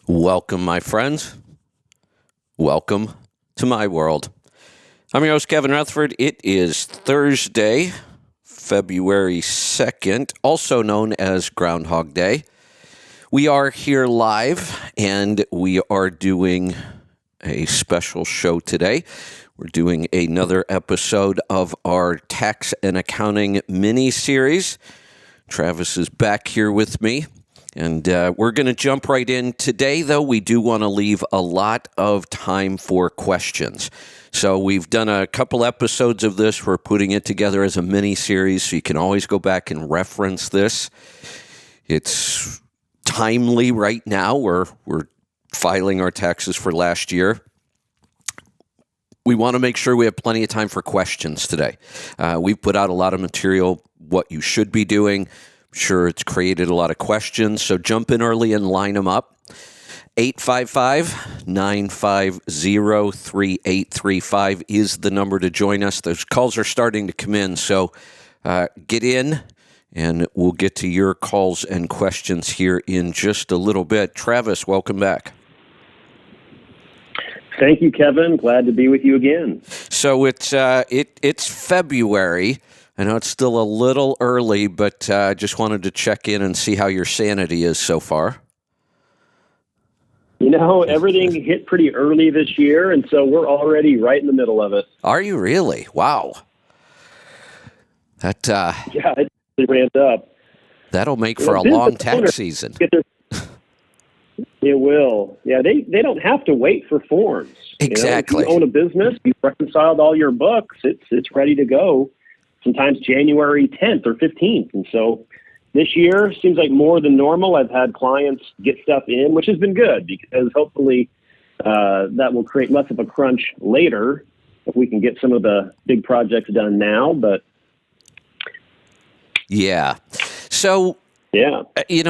Welcome, my friends. Welcome to my world. I'm your host, Kevin Rutherford. It is Thursday, February 2nd, also known as Groundhog Day. We are here live, and we are doing a special show today. We're doing another episode of our tax and accounting mini-series. Travis is back here with me. And we're going to jump right in. Today, though, we do want to leave a lot of time for questions. So we've done a couple episodes of this. We're putting it together as a mini-series, so you can always go back and reference this. It's timely right now. We're filing our taxes for last year. We want to make sure we have plenty of time for questions today. We've put out a lot of material, what you should be doing. Sure, it's created a lot of questions, so jump in early and line them up. 855-950-3835 is the number to join us. Those calls are starting to come in, so get in, and we'll get to your calls and questions here in just a little bit. Travis, welcome back. Thank you, Kevin. Glad to be with you again. So it's February. I know it's still a little early, but just wanted to check in and see how your sanity is so far. You know, everything hit pretty early this year, and so we're already right in the middle of it. Are you really? Wow. That yeah, it ramped up. That'll make for a long tax season. It will. Yeah, they don't have to wait for forms. Exactly. If you own a business, you've reconciled all your books, it's ready to go. Sometimes January 10th or 15th. And so this year seems like more than normal. I've had clients get stuff in, which has been good because hopefully that will create less of a crunch later if we can get some of the big projects done now. But yeah. So, yeah,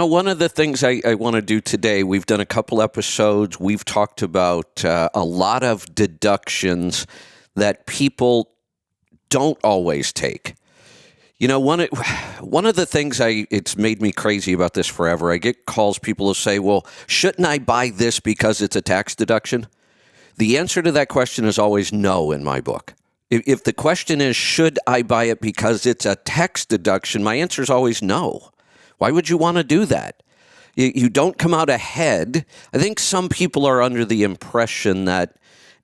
one of the things I want to do today, we've done a couple episodes. We've talked about a lot of deductions that people don't always take. One of the things it's made me crazy about this forever. I get calls, people will say, well, shouldn't I buy this because it's a tax deduction? The answer to that question is always no in my book. If the question is, should I buy it because it's a tax deduction, my answer is always no. Why would you want to do that? You don't come out ahead. I think some people are under the impression that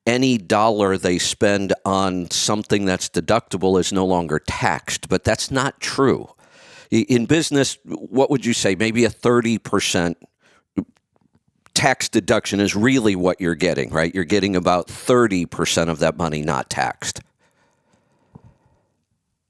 any dollar they spend on something that's deductible is no longer taxed, but that's not true. In business, what would you say? Maybe a 30% tax deduction is really what you're getting, right? You're getting about 30% of that money not taxed.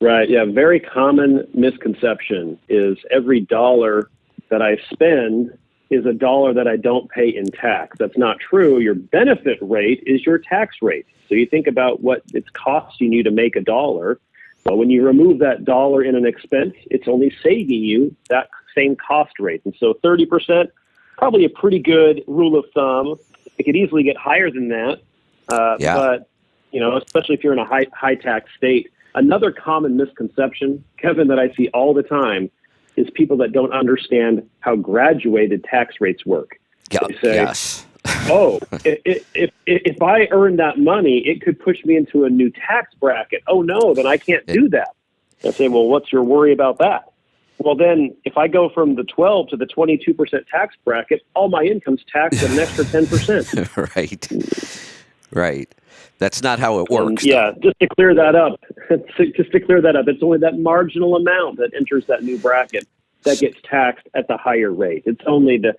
Right. Yeah. Very common misconception is every dollar that I spend is a dollar that I don't pay in tax. That's not true. Your benefit rate is your tax rate. So you think about what it's costing you to make a dollar. Well, when you remove that dollar in an expense, it's only saving you that same cost rate. And so 30%, probably a pretty good rule of thumb. It could easily get higher than that. But, especially if you're in a high tax state. Another common misconception, Kevin, that I see all the time is people that don't understand how graduated tax rates work. Yeah, they say, yes. if I earn that money, it could push me into a new tax bracket. Oh, no, then I can't do that. I say, well, what's your worry about that? Well, then if I go from the 12 to the 22% tax bracket, all my income's taxed at an extra 10%. Right. That's not how it works. Yeah, just to clear that up, it's only that marginal amount that enters that new bracket that gets taxed at the higher rate. It's only the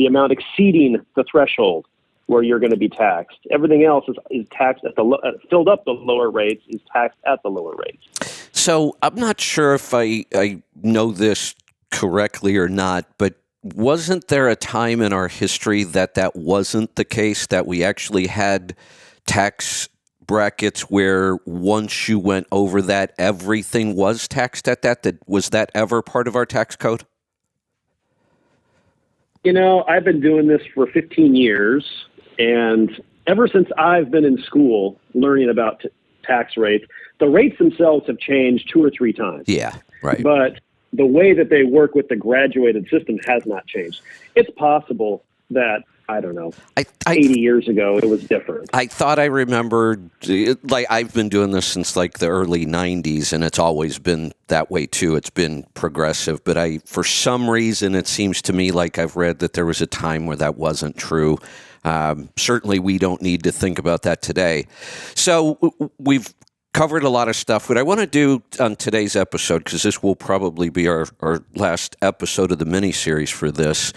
amount exceeding the threshold where you're going to be taxed. Everything else is taxed at filled up the lower rates is taxed at the lower rates. So I'm not sure if I know this correctly or not, but wasn't there a time in our history that wasn't the case, that we actually had tax brackets where once you went over that, everything was taxed at that? Was that ever part of our tax code? I've been doing this for 15 years, and ever since I've been in school learning about tax rates, the rates themselves have changed 2 or 3 times. Yeah, right. But the way that they work with the graduated system has not changed. It's possible that, I don't know, I 80 years ago, it was different. I thought I remembered, like, I've been doing this since like the early 90s, and it's always been that way too. It's been progressive, but for some reason, it seems to me like I've read that there was a time where that wasn't true. Certainly, we don't need to think about that today. So we've covered a lot of stuff. What I want to do on today's episode, because this will probably be our last episode of the mini-series for this,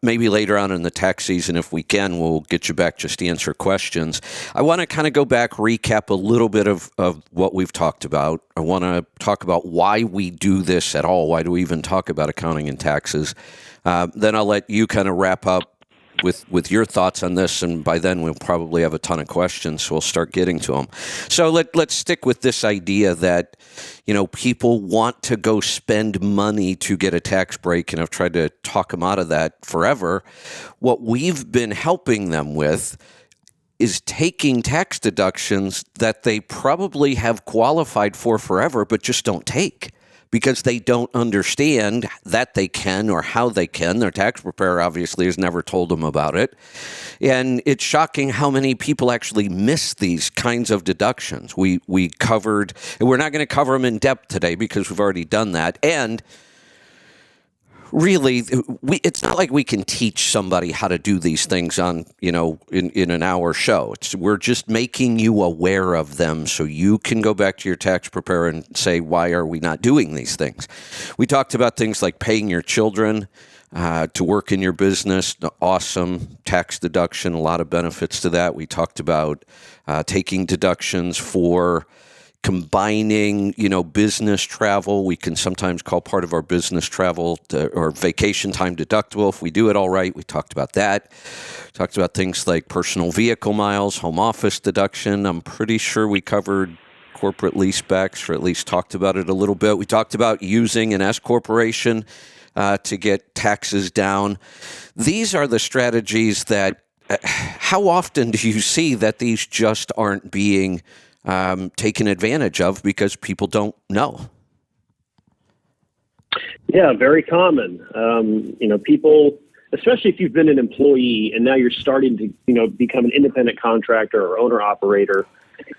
maybe later on in the tax season, if we can, we'll get you back just to answer questions. I want to kind of go back, recap a little bit of what we've talked about. I want to talk about why we do this at all. Why do we even talk about accounting and taxes? Then I'll let you kind of wrap up with your thoughts on this, and by then we'll probably have a ton of questions, so we'll start getting to them. So let's stick with this idea that, people want to go spend money to get a tax break, and I've tried to talk them out of that forever. What we've been helping them with is taking tax deductions that they probably have qualified for forever, but just don't take, because they don't understand that they can or how they can. Their tax preparer obviously has never told them about it. And it's shocking how many people actually miss these kinds of deductions. We covered, and we're not going to cover them in depth today because we've already done that. And really, it's not like we can teach somebody how to do these things on, in an hour show. We're just making you aware of them so you can go back to your tax preparer and say, why are we not doing these things? We talked about things like paying your children to work in your business. Awesome tax deduction, a lot of benefits to that. We talked about taking deductions for combining, business travel. We can sometimes call part of our business travel or vacation time deductible if we do it all right. We talked about that. Talked about things like personal vehicle miles, home office deduction. I'm pretty sure we covered corporate leasebacks, or at least talked about it a little bit. We talked about using an S corporation to get taxes down. These are the strategies that, how often do you see that these just aren't being taken advantage of because people don't know? Yeah, very common. People, especially if you've been an employee and now you're starting to, become an independent contractor or owner operator,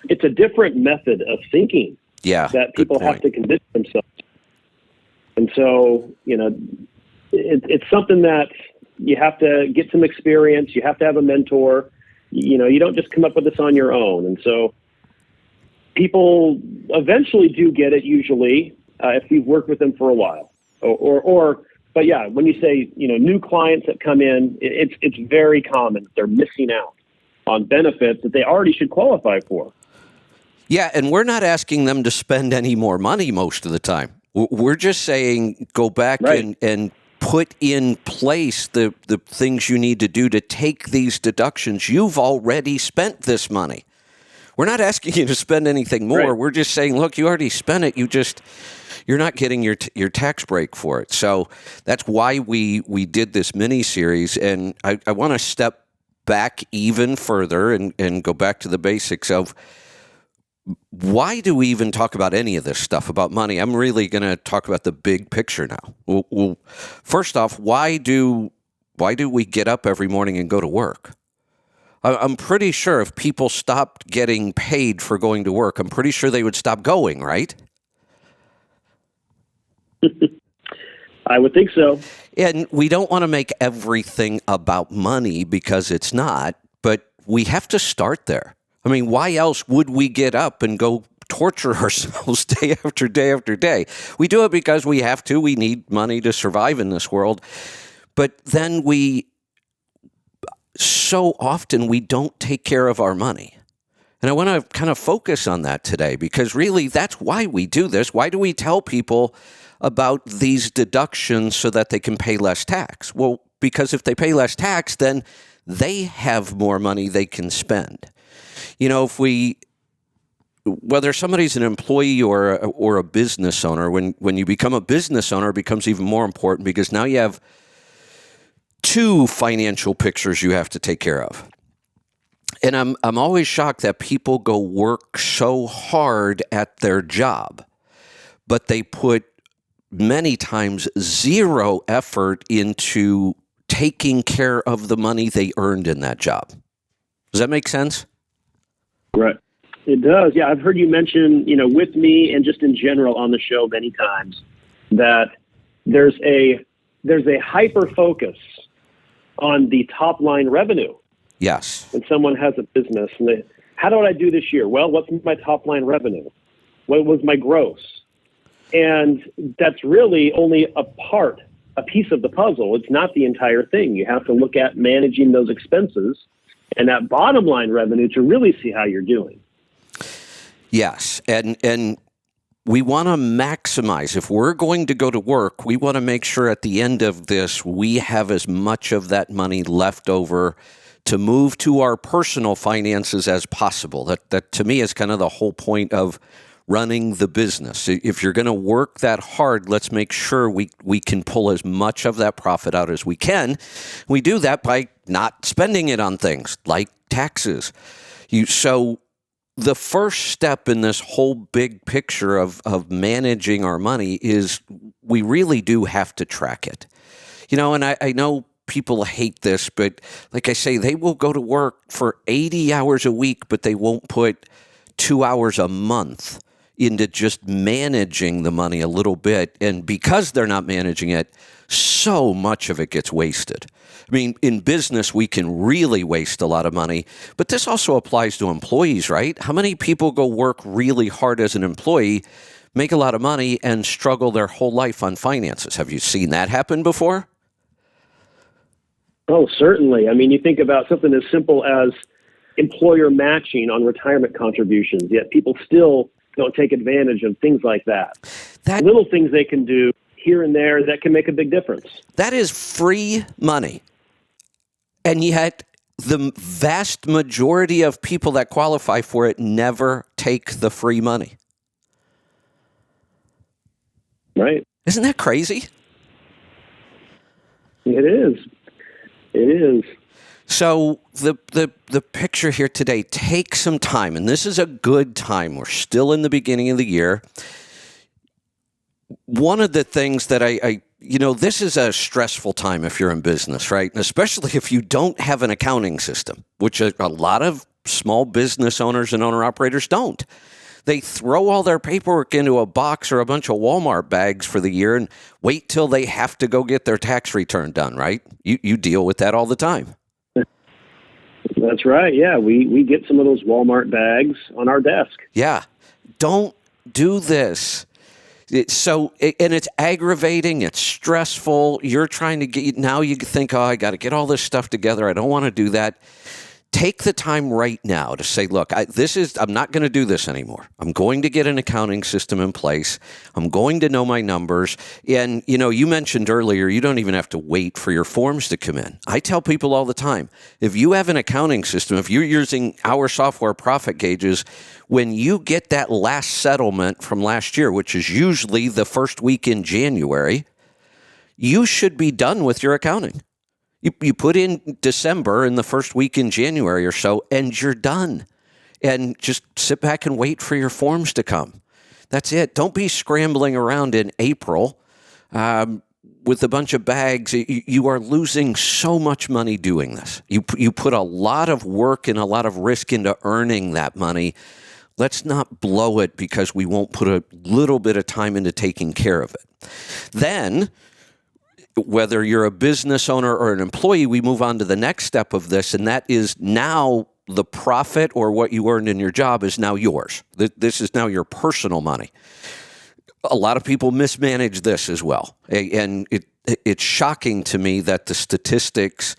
it's a different method of thinking that people have to convince themselves. And so, it's something that you have to get some experience. You have to have a mentor. You don't just come up with this on your own. And so people eventually do get it, usually, if you've worked with them for a while. But yeah, when you say, new clients that come in, it's very common. They're missing out on benefits that they already should qualify for. Yeah, and we're not asking them to spend any more money most of the time. We're just saying go back and put in place the things you need to do to take these deductions. You've already spent this money. We're not asking you to spend anything more. Right. We're just saying, look, you already spent it. You're not getting your tax break for it. So that's why we did this mini series. And I want to step back even further and go back to the basics of why do we even talk about any of this stuff about money? I'm really going to talk about the big picture now. Well, first off, why do we get up every morning and go to work? I'm pretty sure if people stopped getting paid for going to work, I'm pretty sure they would stop going, right? I would think so. And we don't want to make everything about money because it's not, but we have to start there. I mean, why else would we get up and go torture ourselves day after day after day? We do it because we have to. We need money to survive in this world. But then so often we don't take care of our money. And I want to kind of focus on that today because really that's why we do this. Why do we tell people about these deductions so that they can pay less tax? Well, because if they pay less tax, then they have more money they can spend. Whether somebody's an employee or a business owner, when you become a business owner, it becomes even more important because now you have two financial pictures you have to take care of. And I'm always shocked that people go work so hard at their job, but they put many times zero effort into taking care of the money they earned in that job. Does that make sense? Right. It does. Yeah, I've heard you mention, with me and just in general on the show many times that there's a hyper focus on the top line revenue. Yes. When someone has a business and how did I do this year? Well, what's my top line revenue? What was my gross? And that's really only a piece of the puzzle. It's not the entire thing. You have to look at managing those expenses and that bottom line revenue to really see how you're doing. Yes. And we want to maximize. If we're going to go to work, we want to make sure at the end of this, we have as much of that money left over to move to our personal finances as possible. That to me is kind of the whole point of running the business. If you're going to work that hard, let's make sure we can pull as much of that profit out as we can. We do that by not spending it on things like taxes. So the first step in this whole big picture of managing our money is we really do have to track it. And I know people hate this, but like I say, they will go to work for 80 hours a week, but they won't put 2 hours a month into just managing the money a little bit. And because they're not managing it, so much of it gets wasted. I mean, in business, we can really waste a lot of money, but this also applies to employees, right? How many people go work really hard as an employee, make a lot of money, and struggle their whole life on finances? Have you seen that happen before? Oh, certainly. I mean, you think about something as simple as employer matching on retirement contributions, yet people still don't take advantage of things like that. Little things they can do here and there that can make a big difference. That is free money. And yet the vast majority of people that qualify for it never take the free money. Right. Isn't that crazy? It is. It is. So the picture here today, take some time, and this is a good time. We're still in the beginning of the year. One of the things that I this is a stressful time if you're in business, right? And especially if you don't have an accounting system, which a lot of small business owners and owner-operators don't. They throw all their paperwork into a box or a bunch of Walmart bags for the year and wait till they have to go get their tax return done, right? You deal with that all the time. That's right. Yeah, we get some of those Walmart bags on our desk. Yeah. Don't do this. And it's aggravating. It's stressful. You're trying to get, now you think, I got to get all this stuff together. I don't want to do that. Take the time right now to say, look, I'm not going to do this anymore. I'm going to get an accounting system in place. I'm going to know my numbers. And, you mentioned earlier, you don't even have to wait for your forms to come in. I tell people all the time, if you have an accounting system, if you're using our software profit gauges, when you get that last settlement from last year, which is usually the first week in January, you should be done with your accounting. You put in December in the first week in January or so, and you're done. And just sit back and wait for your forms to come. That's it. Don't be scrambling around in April with a bunch of bags. You are losing so much money doing this. You put a lot of work and a lot of risk into earning that money. Let's not blow it because we won't put a little bit of time into taking care of it. Then, whether you're a business owner or an employee, we move on to the next step of this, and that is now the profit or what you earned in your job is now yours. This is now your personal money. A lot of people mismanage this as well, and it's shocking to me that the statistics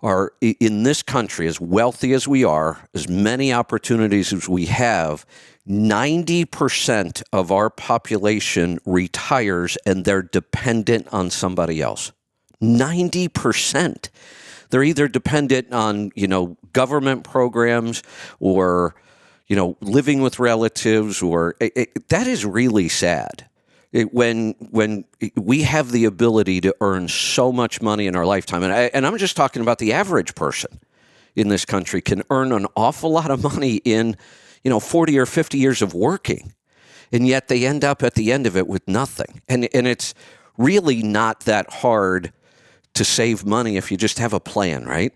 are in this country, as wealthy as we are, as many opportunities as we have, 90% of our population retires and they're dependent on somebody else. 90%. They're either dependent on, government programs or, living with relatives or that is really sad. When we have the ability to earn so much money in our lifetime, and I'm just talking about the average person in this country can earn an awful lot of money in 40 or 50 years of working, and yet they end up at the end of it with nothing. And it's really not that hard to save money if you just have a plan, right?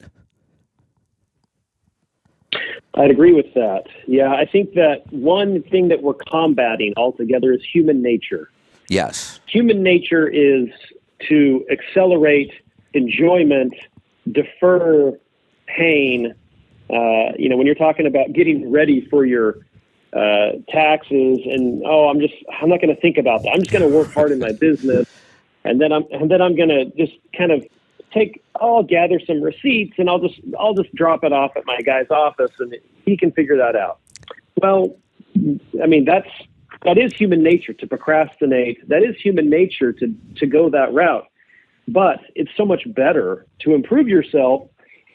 I'd agree with that. Yeah, I think that one thing that we're combating altogether is human nature. Yes. Human nature is to accelerate enjoyment, defer pain. When you're talking about getting ready for your taxes, and I'm not going to think about that. I'm just going to work hard in my business, and then I'm going to just kind of I'll gather some receipts, and I'll just drop it off at my guy's office, and he can figure that out. Well, I mean, that is human nature to procrastinate. That is human nature to go that route. But it's so much better to improve yourself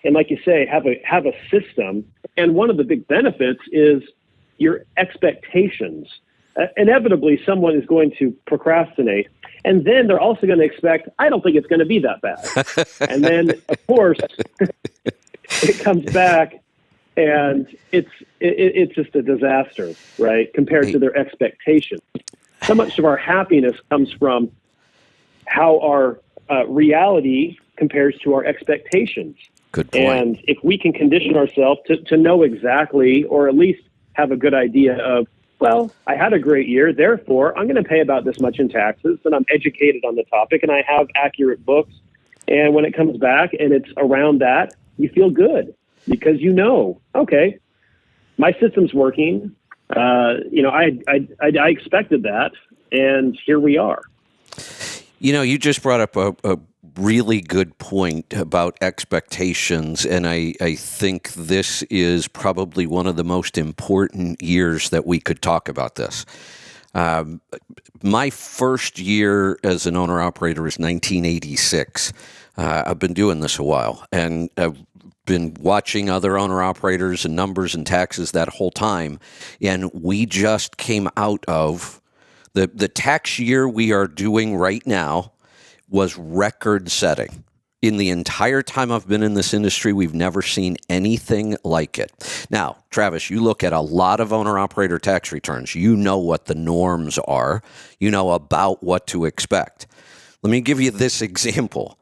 and, like you say, have a system. And one of the big benefits is your expectations. Inevitably, someone is going to procrastinate, and then they're also going to expect, I don't think it's going to be that bad. And then, of course, it comes back, and it's just a disaster, right, compared to their expectations. So much of our happiness comes from how our reality compares to our expectations. Good point. And if we can condition ourselves to know exactly, or at least have a good idea of, well, I had a great year, therefore I'm going to pay about this much in taxes, and I'm educated on the topic, and I have accurate books. And when it comes back and it's around that, you feel good because okay, my system's working. I expected that, and here we are. You just brought up a really good point about expectations, and I think this is probably one of the most important years that we could talk about this. My first year as an owner-operator is 1986. I've been doing this a while, and I've been watching other owner-operators and numbers and taxes that whole time, and we just came out of the tax year we are doing right now was record-setting. In the entire time I've been in this industry, we've never seen anything like it. Now, Travis, you look at a lot of owner-operator tax returns. You know what the norms are. You know about what to expect. Let me give you this example.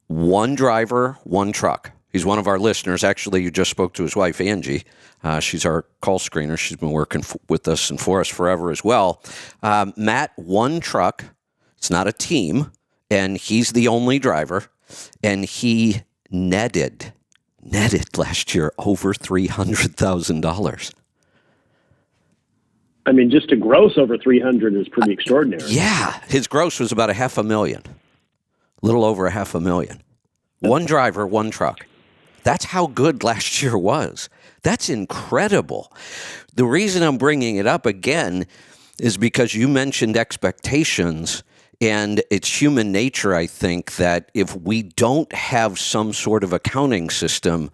One driver, one truck. He's one of our listeners. Actually, you just spoke to his wife, Angie. She's our call screener. She's been working with us and for us forever as well. Matt, one truck. It's not a team. And he's the only driver, and he netted last year over $300,000. I mean, just to gross over 300 is pretty extraordinary. Yeah, his gross was about $500,000, a little over $500,000. One driver, one truck. That's how good last year was. That's incredible. The reason I'm bringing it up again is because you mentioned expectations. And it's human nature, I think, that if we don't have some sort of accounting system,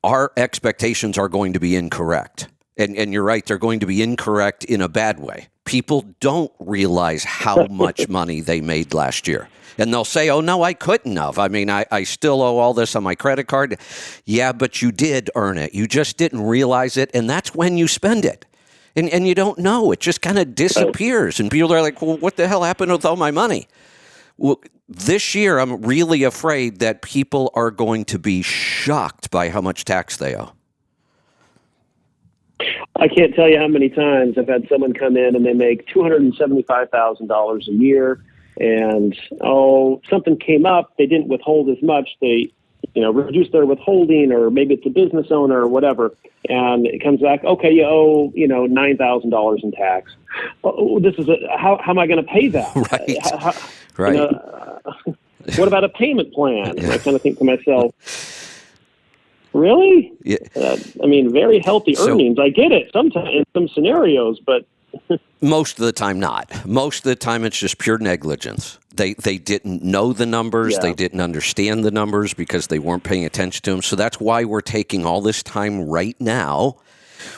our expectations are going to be incorrect. And you're right, they're going to be incorrect in a bad way. People don't realize how much money they made last year. And they'll say, oh, no, I couldn't have. I mean, I still owe all this on my credit card. Yeah, but you did earn it. You just didn't realize it. And that's when you spend it. And you don't know. It just kind of disappears. And people are like, well, what the hell happened with all my money? Well, this year, I'm really afraid that people are going to be shocked by how much tax they owe. I can't tell you how many times I've had someone come in and they make $275,000 a year. And, something came up. They didn't withhold as much. They reduce their withholding, or maybe it's a business owner or whatever, and it comes back, okay, you owe, $9,000 in tax. Oh, how am I going to pay that? Right. Right. What about a payment plan? Yeah. I kind of think to myself, really? Yeah. Very healthy earnings. I get it sometimes in some scenarios, but most of the time not. Most of the time it's just pure negligence. They didn't know the numbers. Yeah. They didn't understand the numbers because they weren't paying attention to them. So that's why we're taking all this time right now.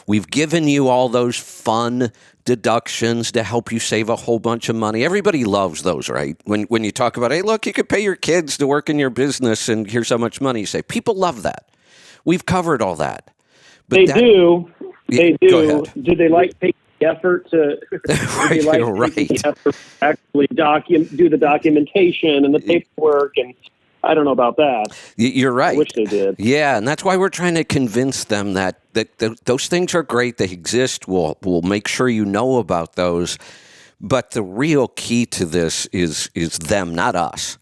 We've given you all those fun deductions to help you save a whole bunch of money. Everybody loves those, right? When you talk about, hey, look, you could pay your kids to work in your business and here's how much money you save. People love that. We've covered all that. But They do. Go ahead. Do they like taking effort to Right, like you're taking right. the effort to actually do the documentation and the paperwork, and I don't know about that. You're I right. wish they did. Yeah, and that's why we're trying to convince them that those things are great. They exist. We'll make sure you know about those. But the real key to this is them, not us.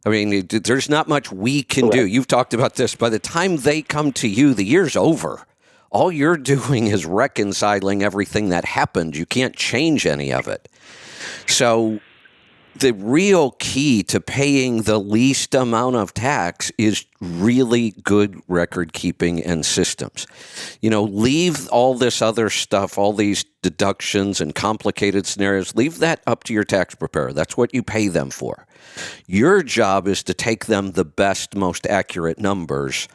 I mean, there's not much we can do. Correct. You've talked about this. By the time they come to you, the year's over. All you're doing is reconciling everything that happened. You can't change any of it. So the real key to paying the least amount of tax is really good record keeping and systems. Leave all this other stuff, all these deductions and complicated scenarios, leave that up to your tax preparer. That's what you pay them for. Your job is to take them the best, most accurate numbers.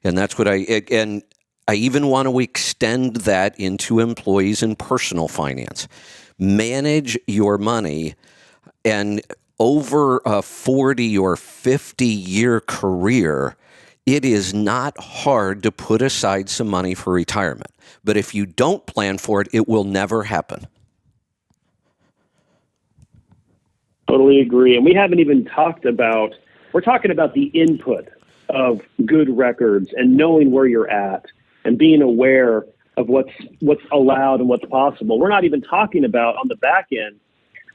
And that's what I even want to extend that into employees in personal finance. Manage your money. And over a 40 or 50-year career, it is not hard to put aside some money for retirement. But if you don't plan for it, it will never happen. Totally agree. And we haven't even we're talking about the input of good records and knowing where you're at and being aware of what's allowed and what's possible. We're not even talking about on the back end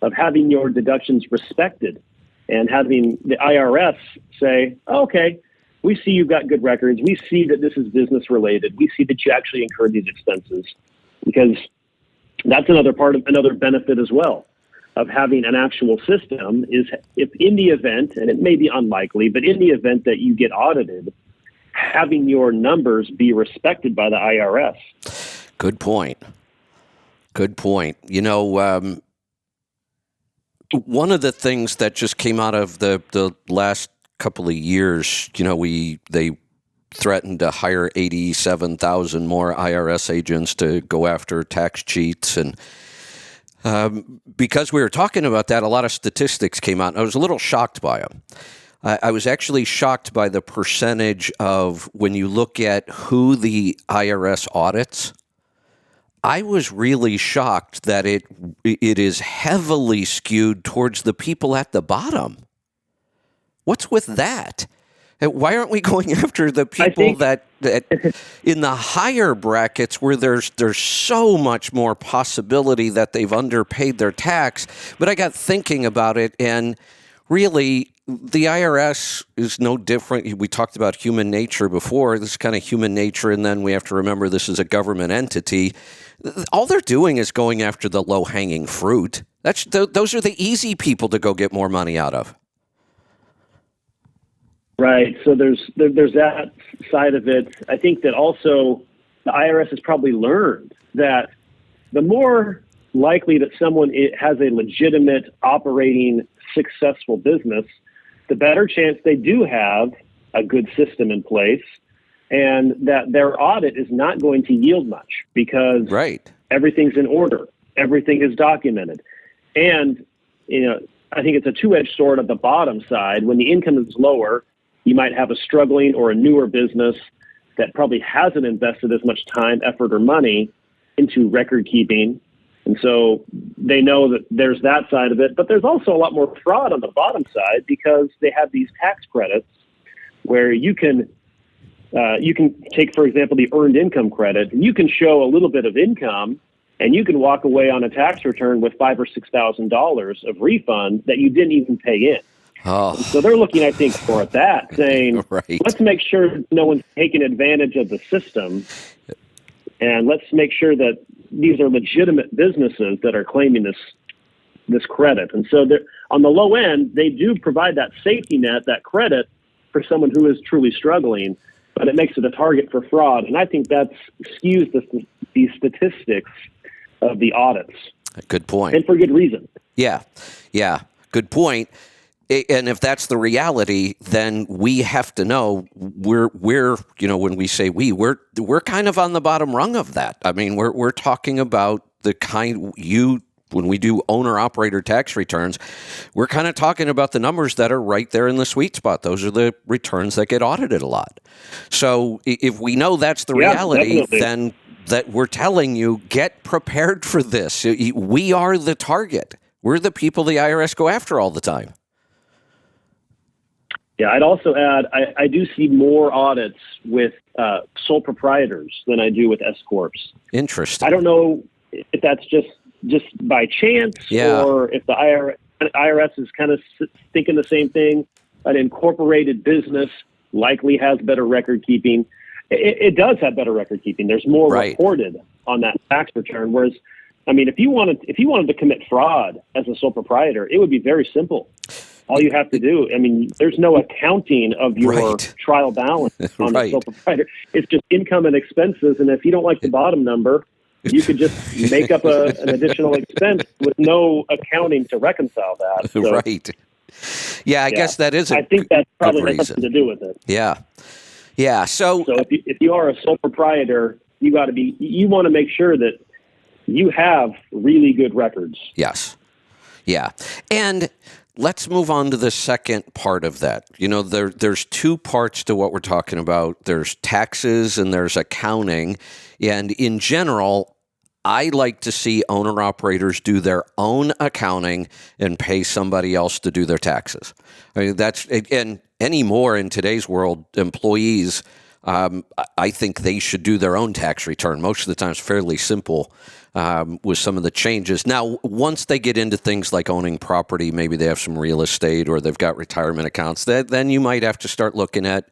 of having your deductions respected and having the IRS say, oh, okay, we see you've got good records. We see that this is business related. We see that you actually incurred these expenses, because that's another benefit as well of having an actual system is if in the event, and it may be unlikely, but in the event that you get audited, having your numbers be respected by the IRS. Good point. One of the things that just came out of the last couple of years, they threatened to hire 87,000 more IRS agents to go after tax cheats. And because we were talking about that, a lot of statistics came out, and I was a little shocked by them. I was actually shocked by the percentage of when you look at who the IRS audits. I was really shocked that it is heavily skewed towards the people at the bottom. What's with that? Why aren't we going after the people that in the higher brackets where there's so much more possibility that they've underpaid their tax? But I got thinking about it, and really, the IRS is no different. We talked about human nature before. This is kind of human nature, and then we have to remember this is a government entity. All they're doing is going after the low-hanging fruit. Those are the easy people to go get more money out of. Right. So there's that side of it. I think that also the IRS has probably learned that the more likely that someone has a legitimate, operating, successful business, the better chance they do have a good system in place, and that their audit is not going to yield much because everything's in order, everything is documented. And, I think it's a two-edged sword at the bottom side. When the income is lower, you might have a struggling or a newer business that probably hasn't invested as much time, effort, or money into record keeping. And so they know that there's that side of it, but there's also a lot more fraud on the bottom side because they have these tax credits where you can take, for example, the earned income credit, and you can show a little bit of income, and you can walk away on a tax return with $5,000 or $6,000 of refund that you didn't even pay in. Oh. So they're looking, I think, for that, saying, let's make sure no one's taking advantage of the system, and let's make sure that these are legitimate businesses that are claiming this credit. And so on the low end, they do provide that safety net, that credit for someone who is truly struggling, but it makes it a target for fraud. And I think that skews the statistics of the audits. Good point. And for good reason. Yeah. Good point. And if that's the reality, then we have to know we're when we say we're kind of on the bottom rung of that. I mean, we're talking about the kind when we do owner-operator tax returns, we're kind of talking about the numbers that are right there in the sweet spot. Those are the returns that get audited a lot. So if we know that's the reality, then that we're telling you, get prepared for this. We are the target. We're the people the IRS go after all the time. Yeah, I'd also add, I do see more audits with sole proprietors than I do with S corps. Interesting. I don't know if that's just by chance, or if the IRS is kind of thinking the same thing. An incorporated business likely has better record keeping. It does have better record keeping. There's more reported on that tax return. Whereas, I mean, if you wanted to commit fraud as a sole proprietor, it would be very simple. All you have to do, I mean, there's no accounting of your trial balance on the sole proprietor. It's just income and expenses. And if you don't like the bottom number, you could just make up an additional expense with no accounting to reconcile that. So, right. Yeah, I guess that is I think that probably has something to do with it. Yeah. Yeah. So if you are a sole proprietor, you want to make sure that you have really good records. Yes. Yeah. And let's move on to the second part of that. You know, there's two parts to what we're talking about. There's taxes and there's accounting. And in general, I like to see owner-operators do their own accounting and pay somebody else to do their taxes. I mean, and anymore in today's world, employees, I think they should do their own tax return. Most of the time it's fairly simple with some of the changes. Now, once they get into things like owning property, maybe they have some real estate or they've got retirement accounts, then you might have to start looking at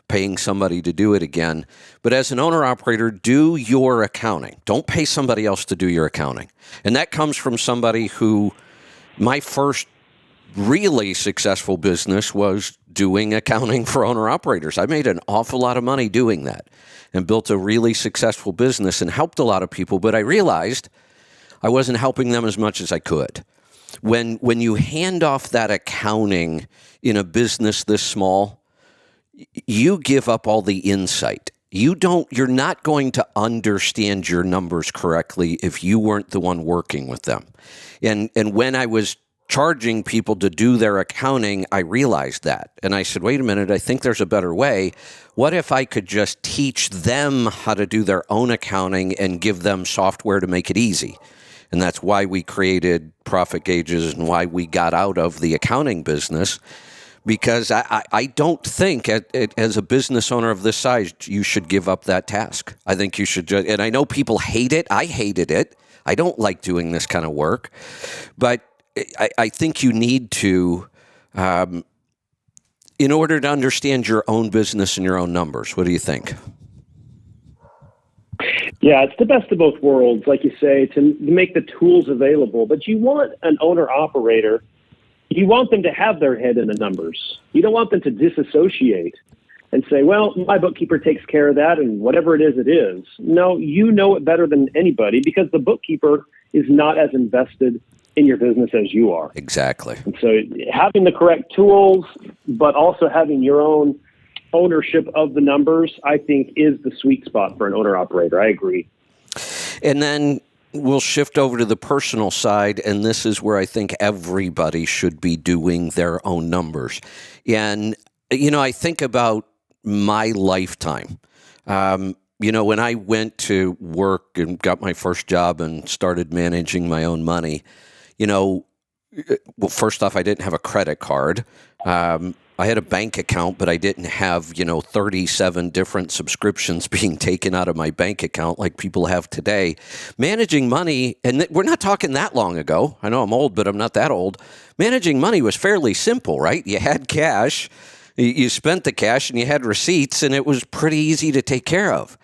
paying somebody to do it again. But as an owner-operator, do your accounting. Don't pay somebody else to do your accounting. And that comes from somebody who, my first really successful business was doing accounting for owner-operators. I made an awful lot of money doing that and built a really successful business and helped a lot of people. But I realized I wasn't helping them as much as I could. When you hand off that accounting in a business this small, you give up all the insight. You're not going to understand your numbers correctly if you weren't the one working with them. And when I was charging people to do their accounting, I realized that. And I said, wait a minute, I think there's a better way. What if I could just teach them how to do their own accounting and give them software to make it easy? And that's why we created Profit Gauges and why we got out of the accounting business. Because I don't think, as a business owner of this size, you should give up that task. I think you should just, and I know people hate it. I hated it. I don't like doing this kind of work. But I think you need to, in order to understand your own business and your own numbers. What do you think? Yeah, it's the best of both worlds, like you say, to make the tools available. But you want an owner-operator. You want them to have their head in the numbers. You don't want them to disassociate and say, well, my bookkeeper takes care of that and whatever it is, it is. No, you know it better than anybody because the bookkeeper is not as invested in your business as you are. Exactly. And so having the correct tools, but also having your own ownership of the numbers, I think is the sweet spot for an owner-operator. I agree. And then we'll shift over to the personal side, and this is where I think everybody should be doing their own numbers. And, you know, I think about my lifetime. You know, when I went to work and got my first job and started managing my own money, you know, well, first off, I didn't have a credit card. I had a bank account, but I didn't have, 37 different subscriptions being taken out of my bank account like people have today. Managing money, and we're not talking that long ago. I know I'm old, but I'm not that old. Managing money was fairly simple, right? You had cash, you spent the cash, and you had receipts, and it was pretty easy to take care of.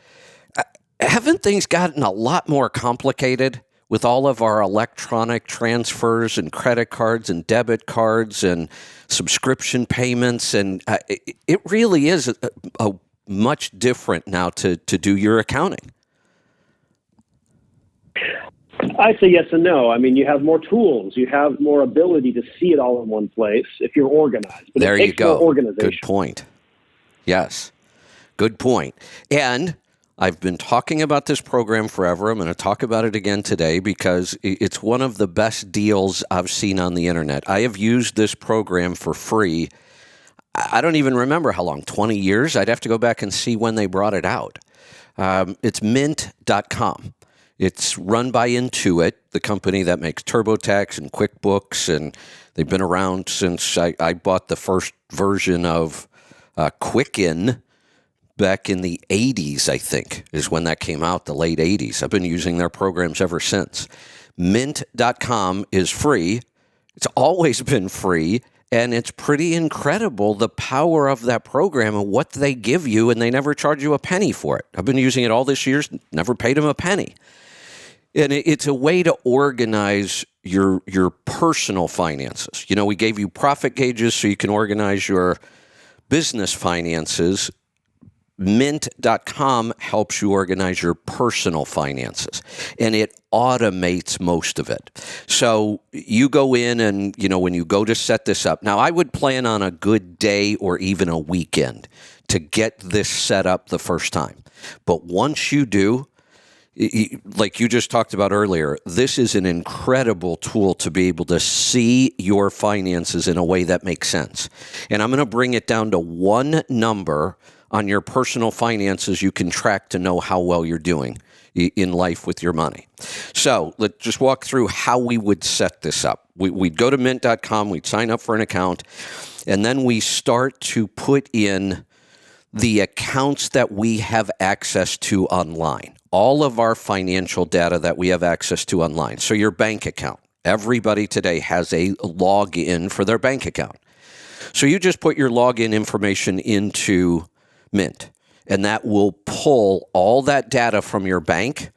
Haven't things gotten a lot more complicated with all of our electronic transfers and credit cards and debit cards and subscription payments? And it really is a much different now to do your accounting. I say yes and no. I mean, you have more tools. You have more ability to see it all in one place if you're organized. But there it takes you go. More organization. Good point. Yes. Good point. And I've been talking about this program forever. I'm going to talk about it again today because it's one of the best deals I've seen on the internet. I have used this program for free. I don't even remember how long, 20 years? I'd have to go back and see when they brought it out. It's mint.com. It's run by Intuit, the company that makes TurboTax and QuickBooks, and they've been around since I bought the first version of Quicken back in the 80s, I think, is when that came out, the late 80s. I've been using their programs ever since. Mint.com is free. It's always been free, and it's pretty incredible the power of that program and what they give you, and they never charge you a penny for it. I've been using it all this year, never paid them a penny. And it's a way to organize your personal finances. You know, we gave you profit gauges so you can organize your business finances. Mint.com helps you organize your personal finances, and it automates most of it. So you go in and, you know, when you go to set this up, now I would plan on a good day or even a weekend to get this set up the first time. But once you do, like you just talked about earlier, this is an incredible tool to be able to see your finances in a way that makes sense. And I'm going to bring it down to one number on your personal finances you can track to know how well you're doing in life with your money. So let's just walk through how we would set this up. We'd go to mint.com, we'd sign up for an account, and then we start to put in the accounts that we have access to online. All of our financial data that we have access to online. So your bank account. Everybody today has a login for their bank account. So you just put your login information into Mint, and that will pull all that data from your bank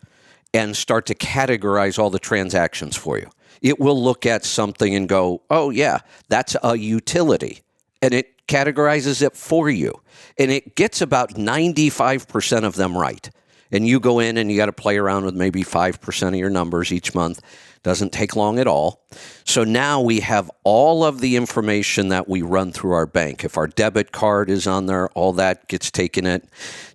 and start to categorize all the transactions for you. It will look at something and go, oh yeah, that's a utility. And it categorizes it for you. And it gets about 95% of them right. And you go in and you got to play around with maybe 5% of your numbers each month. Doesn't take long at all. So now we have all of the information that we run through our bank. If our debit card is on there, all that gets taken in.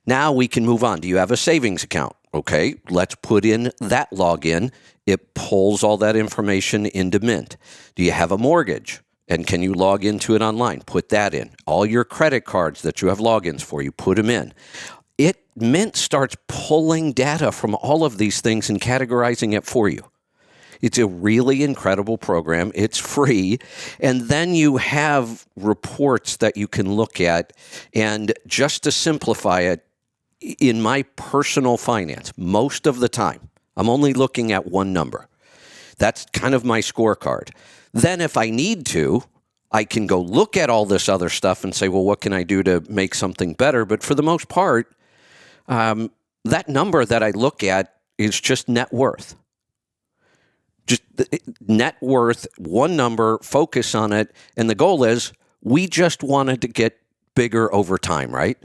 Now we can move on. Do you have a savings account? Okay, let's put in that login. It pulls all that information into Mint. Do you have a mortgage? And can you log into it online? Put that in. All your credit cards that you have logins for, you put them in. Mint starts pulling data from all of these things and categorizing it for you. It's a really incredible program. It's free. And then you have reports that you can look at. And just to simplify it, in my personal finance, most of the time, I'm only looking at one number. That's kind of my scorecard. Then if I need to, I can go look at all this other stuff and say, well, what can I do to make something better? But for the most part, that number that I look at is just net worth. Just net worth, one number, focus on it. And the goal is we just wanted to get bigger over time, right?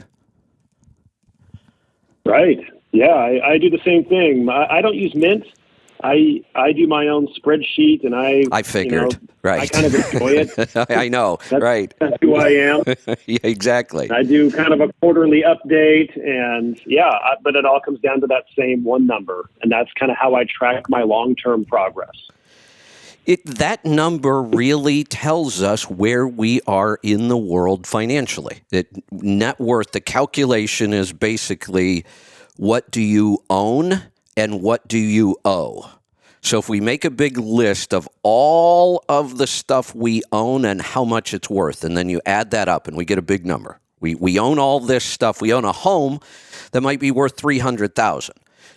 Right. Yeah, I do the same thing. I don't use Mint. I do my own spreadsheet, and I figured, right. I kind of enjoy it. I know, right. That's who I am. Yeah, exactly. I do kind of a quarterly update, and but it all comes down to that same one number, and that's kind of how I track my long-term progress. That number really tells us where we are in the world financially. Net worth, the calculation is basically what do you own and what do you owe? So if we make a big list of all of the stuff we own and how much it's worth, and then you add that up and we get a big number. We own all this stuff. We own a home that might be worth $300,000.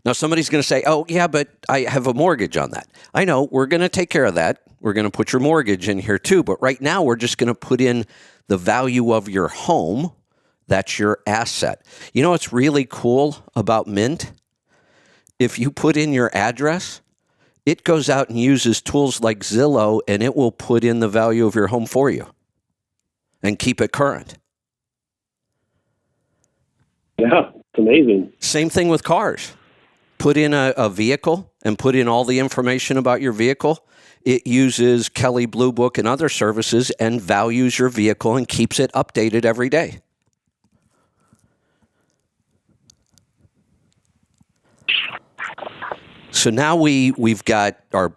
Now somebody's going to say, oh yeah, but I have a mortgage on that. I know, we're going to take care of that. We're going to put your mortgage in here too. But right now we're just going to put in the value of your home. That's your asset. You know what's really cool about Mint? If you put in your address, it goes out and uses tools like Zillow, and it will put in the value of your home for you and keep it current. Yeah, it's amazing. Same thing with cars. Put in a vehicle and put in all the information about your vehicle. It uses Kelley Blue Book and other services and values your vehicle and keeps it updated every day. So now we've got our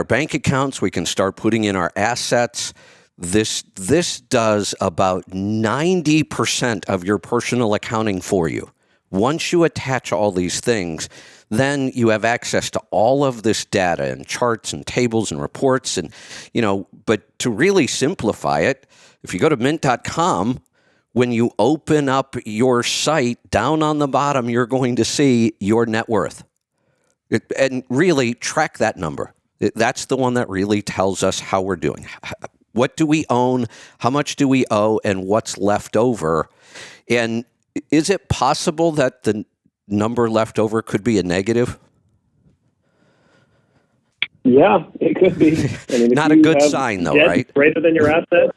bank accounts. We can start putting in our assets. This does about 90% of your personal accounting for you Once you attach all these things, then you have access to all of this data and charts and tables and reports. And, but to really simplify it, if you go to mint.com, when you open up your site, down on the bottom, you're going to see your net worth. And really track that number. That's the one that really tells us how we're doing. What do we own? How much do we owe? And what's left over? And is it possible that the number left over could be a negative? Yeah, it could be. I mean, not a good sign, though, right? Greater than your assets.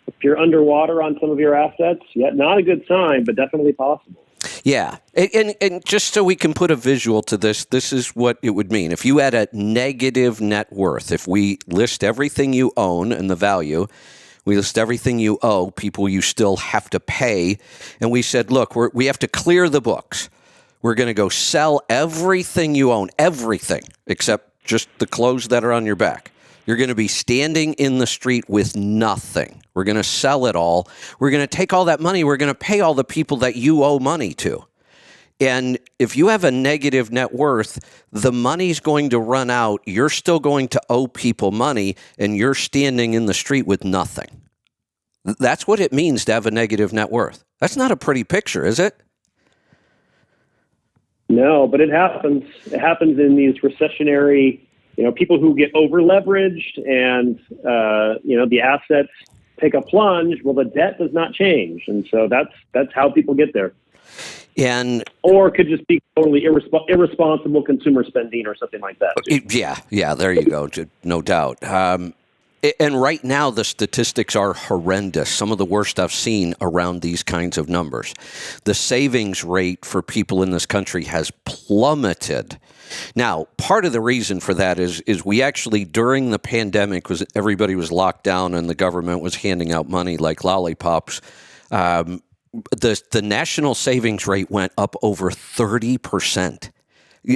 If you're underwater on some of your assets, not a good sign, but definitely possible. Yeah. And just so we can put a visual to this, this is what it would mean. If you had a negative net worth, if we list everything you own and the value, we list everything you owe, people you still have to pay, and we said, look, we have to clear the books. We're going to go sell everything you own, everything, except just the clothes that are on your back. You're going to be standing in the street with nothing. We're going to sell it all. We're going to take all that money. We're going to pay all the people that you owe money to. And if you have a negative net worth, the money's going to run out. You're still going to owe people money, and you're standing in the street with nothing. That's what it means to have a negative net worth. That's not a pretty picture, is it? No, but it happens. It happens in these recessionary, people who get over leveraged and, the assets take a plunge. Well, the debt does not change. And so that's how people get there. Or it could just be totally irresponsible consumer spending or something like that. Yeah, there you go. No doubt. And right now, the statistics are horrendous. Some of the worst I've seen around these kinds of numbers. The savings rate for people in this country has plummeted. Now, part of the reason for that is we actually, during the pandemic, everybody was locked down and the government was handing out money like lollipops. The national savings rate went up over 30%.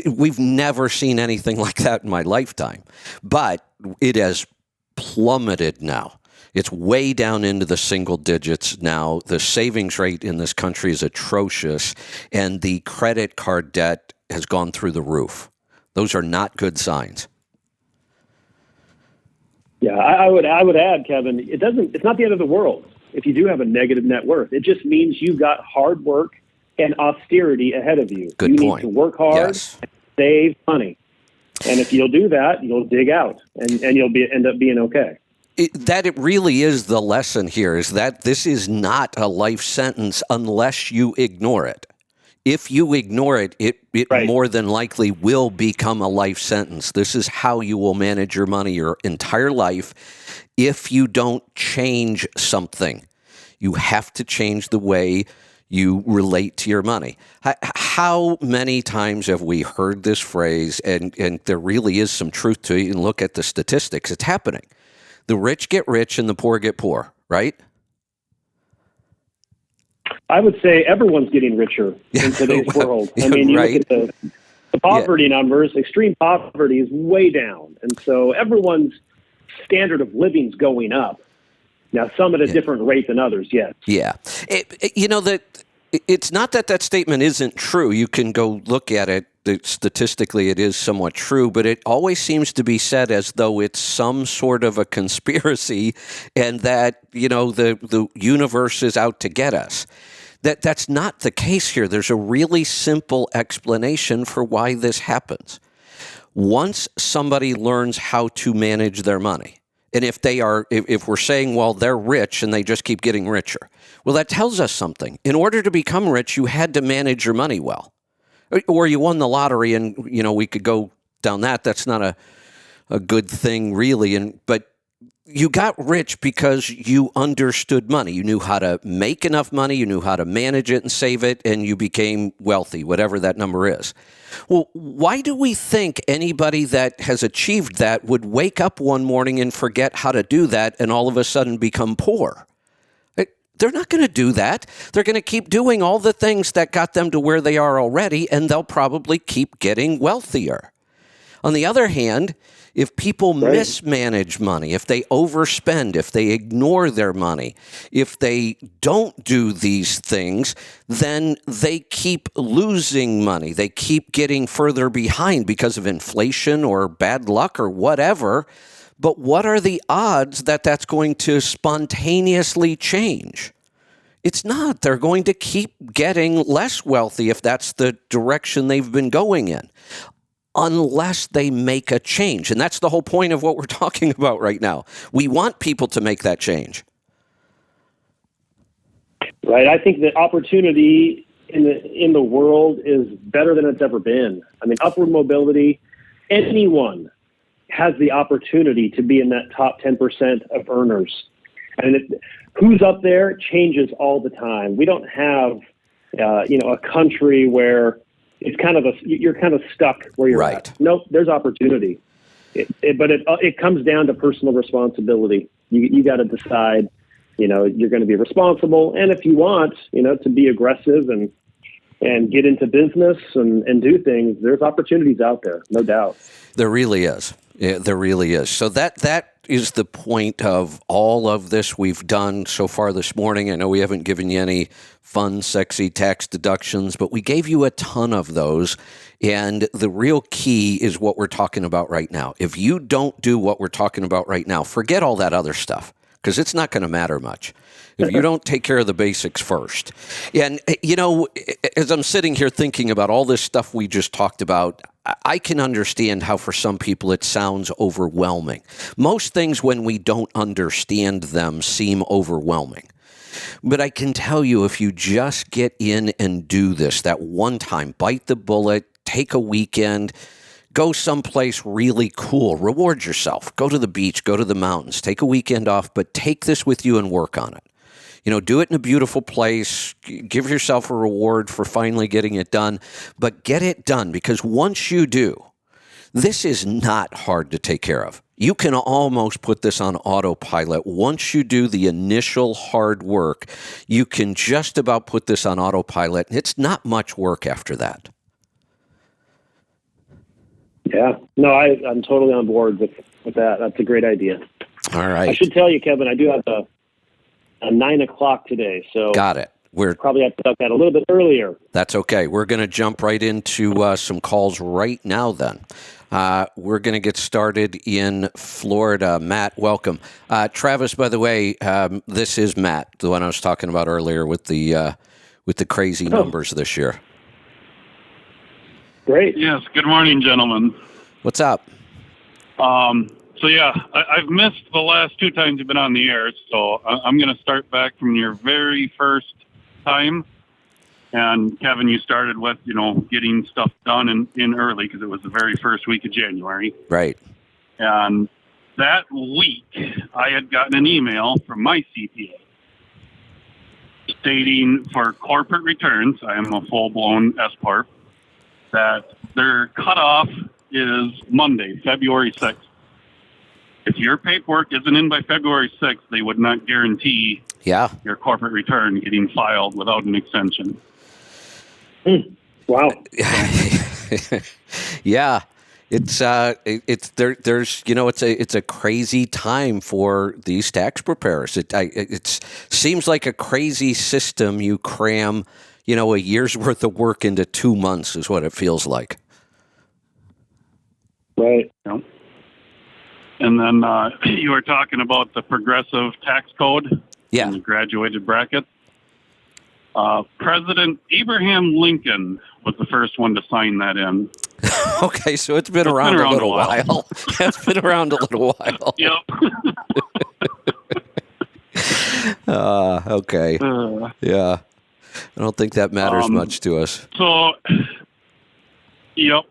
We've never seen anything like that in my lifetime. But it has plummeted now. It's way down into the single digits now. The savings rate in this country is atrocious, and the credit card debt has gone through the roof. Those are not good signs. Yeah, I would add, Kevin, it's not the end of the world if you do have a negative net worth. It just means you've got hard work and austerity ahead of you. Good point. You need to work hard and save money. And if you'll do that, you'll dig out and you'll end up being okay. It really is the lesson here, is that this is not a life sentence unless you ignore it. If you ignore it, it right. more than likely will become a life sentence. This is how you will manage your money your entire life if you don't change something. You have to change the way you relate to your money. How many times have we heard this phrase, and there really is some truth to it? You can look at the statistics. It's happening. The rich get rich and the poor get poor, right? I would say everyone's getting richer in today's world. I mean, you look at the poverty numbers, extreme poverty is way down. And so everyone's standard of living is going up. Now, some at a different rate than others, yes. Yeah. It's not that statement isn't true. You can go look at it. Statistically, it is somewhat true, but it always seems to be said as though it's some sort of a conspiracy and that, the universe is out to get us. That's not the case here. There's a really simple explanation for why this happens. Once somebody learns how to manage their money, and if we're saying, well, they're rich and they just keep getting richer, well, that tells us something. In order to become rich, you had to manage your money well. Or you won the lottery and, we could go down that. That's not a good thing, really. But you got rich because you understood money. You knew how to make enough money. You knew how to manage it and save it, and you became wealthy, whatever that number is. Well, why do we think anybody that has achieved that would wake up one morning and forget how to do that and all of a sudden become poor? They're not going to do that. They're going to keep doing all the things that got them to where they are already, and they'll probably keep getting wealthier. On the other hand, if people mismanage money, if they overspend, if they ignore their money, if they don't do these things, then they keep losing money. They keep getting further behind because of inflation or bad luck or whatever. But what are the odds that that's going to spontaneously change? It's not. They're going to keep getting less wealthy if that's the direction they've been going in, unless they make a change. And that's the whole point of what we're talking about right now. We want people to make that change. Right. I think the opportunity in the world is better than it's ever been. I mean, upward mobility, anyone has the opportunity to be in that top 10% of earners. And who's up there changes all the time. We don't have, a country where it's you're kind of stuck where you're at. Nope, there's opportunity. But it comes down to personal responsibility. You got to decide, you're going to be responsible. And if you want, to be aggressive and get into business and do things, there's opportunities out there, no doubt. There really is. Yeah, there really is. So that is the point of all of this we've done so far this morning. I know we haven't given you any fun, sexy tax deductions, but we gave you a ton of those. And the real key is what we're talking about right now. If you don't do what we're talking about right now, forget all that other stuff, because it's not going to matter much if you don't take care of the basics first. And, as I'm sitting here thinking about all this stuff we just talked about, I can understand how for some people it sounds overwhelming. Most things, when we don't understand them, seem overwhelming. But I can tell you, if you just get in and do this that one time, bite the bullet, take a weekend, go someplace really cool, reward yourself, go to the beach, go to the mountains, take a weekend off, but take this with you and work on it. Do it in a beautiful place, give yourself a reward for finally getting it done, but get it done, because once you do, this is not hard to take care of. You can almost put this on autopilot. Once you do the initial hard work, you can just about put this on autopilot. It's not much work after that. Yeah, no, I'm totally on board with that. That's a great idea. All right. I should tell you, Kevin, I do have a 9 o'clock today, so got it. We're probably have to duck that a little bit earlier. That's okay. We're going to jump right into some calls right now. Then we're going to get started in Florida. Matt, welcome. Travis, by the way, this is Matt, the one I was talking about earlier with the crazy numbers this year. Great. Yes. Good morning, gentlemen. What's up? I've missed the last 2 times you've been on the air, so I'm going to start back from your very first time. And Kevin, you started with, getting stuff done in early because it was the very first week of January. Right. And that week, I had gotten an email from my CPA stating for corporate returns, I am a full-blown S-Corp, that their cutoff is Monday, February 6th. If your paperwork isn't in by February 6th, they would not guarantee your corporate return getting filed without an extension. Wow. Yeah. It's a crazy time for these tax preparers. It seems like a crazy system. You cram, a year's worth of work into 2 months is what it feels like. Right. Yep. And then you were talking about the progressive tax code and the graduated bracket. President Abraham Lincoln was the first one to sign that in. Okay, so it's been around a little while. It's been around a little while. Yep. Okay. Yeah. I don't think that matters much to us. So, yep.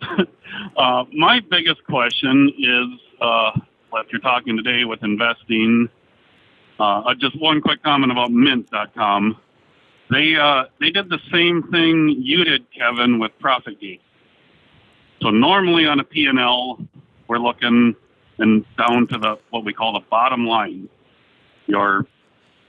My biggest question is, if you're talking today with investing, just one quick comment about Mint.com. They did the same thing you did, Kevin, with ProfitGate. So normally on a P&L, we're looking and down to what we call the bottom line, your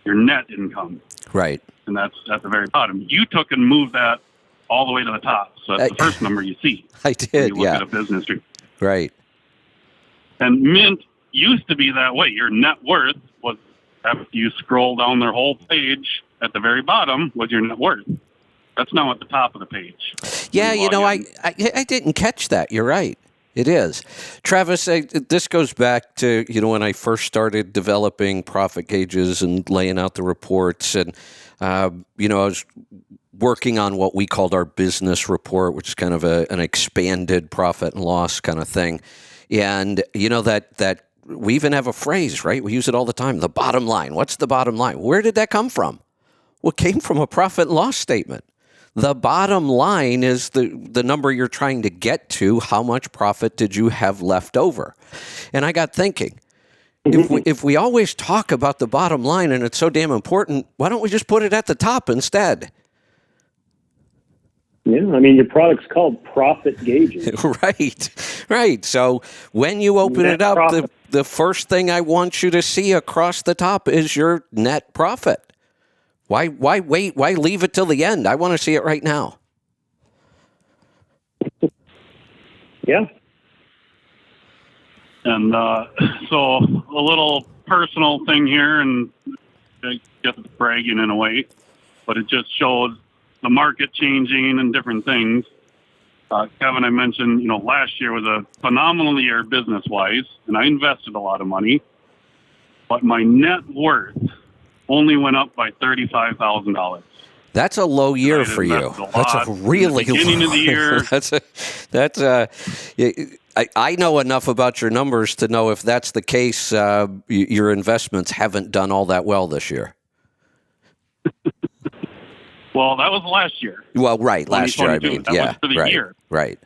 net income. Right. And that's at the very bottom. You took and moved that all the way to the top. So that's the first number you see. I did, when you look at a business tree. Right. And Mint used to be that way. Your net worth was, after you scroll down their whole page, at the very bottom was your net worth. That's now at the top of the page. Yeah, I didn't catch that. You're right. It is. Travis, this goes back to, when I first started developing profit gauges and laying out the reports. And, I was working on what we called our business report, which is kind of an expanded profit and loss kind of thing. And, that we even have a phrase, right? We use it all the time. The bottom line. What's the bottom line? Where did that come from? Well, it came from a profit and loss statement. The bottom line is the number you're trying to get to. How much profit did you have left over? And I got thinking, if we always talk about the bottom line and it's so damn important, why don't we just put it at the top instead? Yeah, I mean, your product's called profit gauges. Right. So when you open Net it up, profit. the first thing I want you to see across the top is your net profit. Why wait? Why leave it till the end? I want to see it right now. Yeah. And so a little personal thing here, and I guess it's bragging in a way, but it just shows the market changing and different things. Kevin, I mentioned, last year was a phenomenal year business-wise, and I invested a lot of money, but my net worth only went up by $35,000. That's a low year for you. That's a really beginning of the year. I know enough about your numbers to know if that's the case, your investments haven't done all that well this year. Well, that was last year. Well, right, last year. I mean, that was for the year. Right.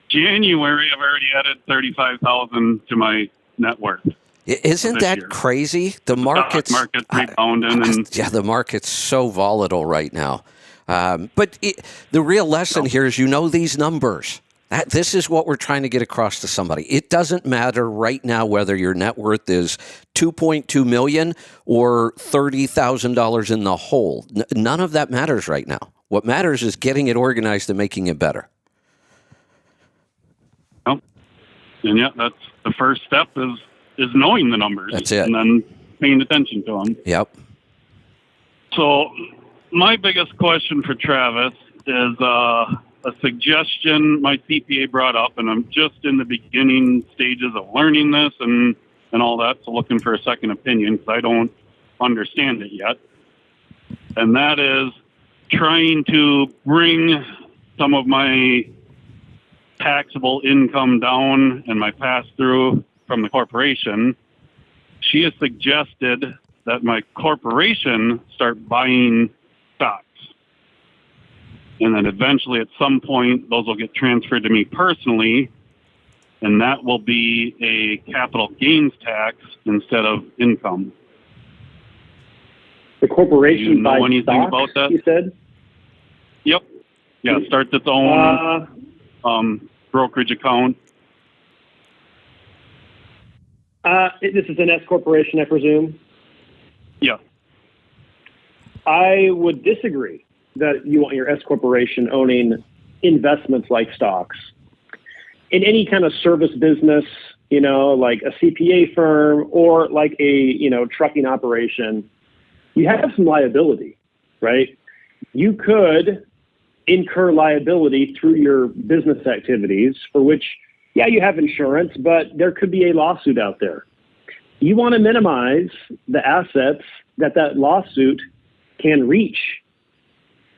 January, I've already added $35,000 to my net worth. Isn't that crazy? The market's rebounding, and the market's so volatile right now. But the real lesson here is, these numbers. This is what we're trying to get across to somebody. It doesn't matter right now whether your net worth is $2.2 million or $30,000 in the hole. None of that matters right now. What matters is getting it organized and making it better. And that's the first step is knowing the numbers. That's it. And then paying attention to them. Yep. So my biggest question for Travis is a suggestion my CPA brought up, and I'm just in the beginning stages of learning this and all that, so looking for a second opinion because I don't understand it yet. And that is trying to bring some of my taxable income down and my pass-through from the corporation. She has suggested that my corporation start buying stocks. And then eventually at some point, those will get transferred to me personally, and that will be a capital gains tax instead of income. The corporation Do you know buys anything stocks, about that? you said? Yep. Yeah, it starts its own brokerage account. This is an S corporation, I presume? Yeah. I would disagree that you want your S corporation owning investments like stocks. In any kind of service business, like a CPA firm or like a, trucking operation, you have some liability, right? You could incur liability through your business activities for which, yeah, you have insurance, but there could be a lawsuit out there. You want to minimize the assets that lawsuit can reach.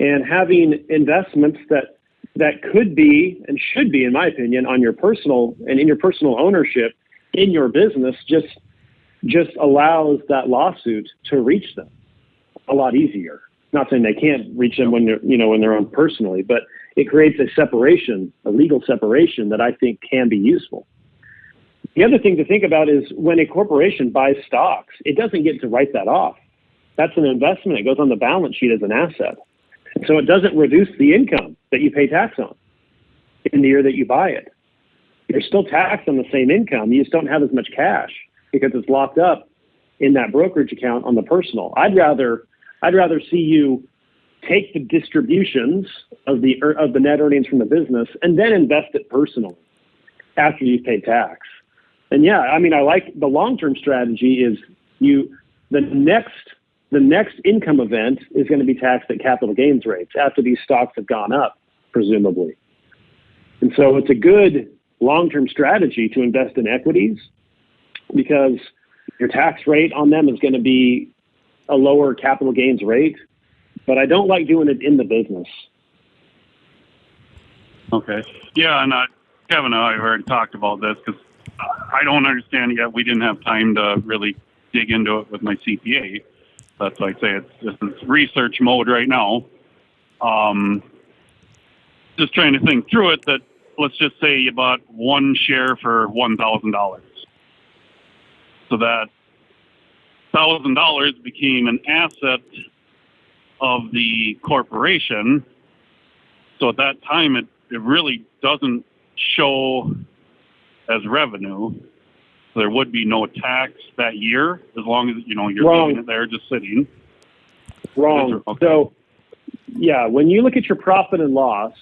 And having investments that could be and should be, in my opinion, on your personal and in your personal ownership in your business just allows that lawsuit to reach them a lot easier. Not saying they can't reach them when they're owned personally, but it creates a separation, a legal separation that I think can be useful. The other thing to think about is when a corporation buys stocks, it doesn't get to write that off. That's an investment. It goes on the balance sheet as an asset. So it doesn't reduce the income that you pay tax on in the year that you buy it. You're still taxed on the same income. You just don't have as much cash because it's locked up in that brokerage account on the personal. I'd rather see you take the distributions of the net earnings from the business and then invest it personally. after you've paid tax. And yeah, I mean, I like the long-term strategy is the next income event is going to be taxed at capital gains rates after these stocks have gone up, presumably. And so it's a good long-term strategy to invest in equities because your tax rate on them is going to be a lower capital gains rate. But I don't like doing it in the business. Okay. Yeah, and Kevin and I have already talked about this because I don't understand yet. We didn't have time to really dig into it with my CPA. That's why I say it's research mode right now. Just trying to think through it that let's just say you bought one share for $1,000. So that $1,000 became an asset of the corporation. So at that time, it really doesn't show as revenue. There would be no tax that year as long as, you're leaving it there just sitting. Wrong. Okay. So, yeah, when you look at your profit and loss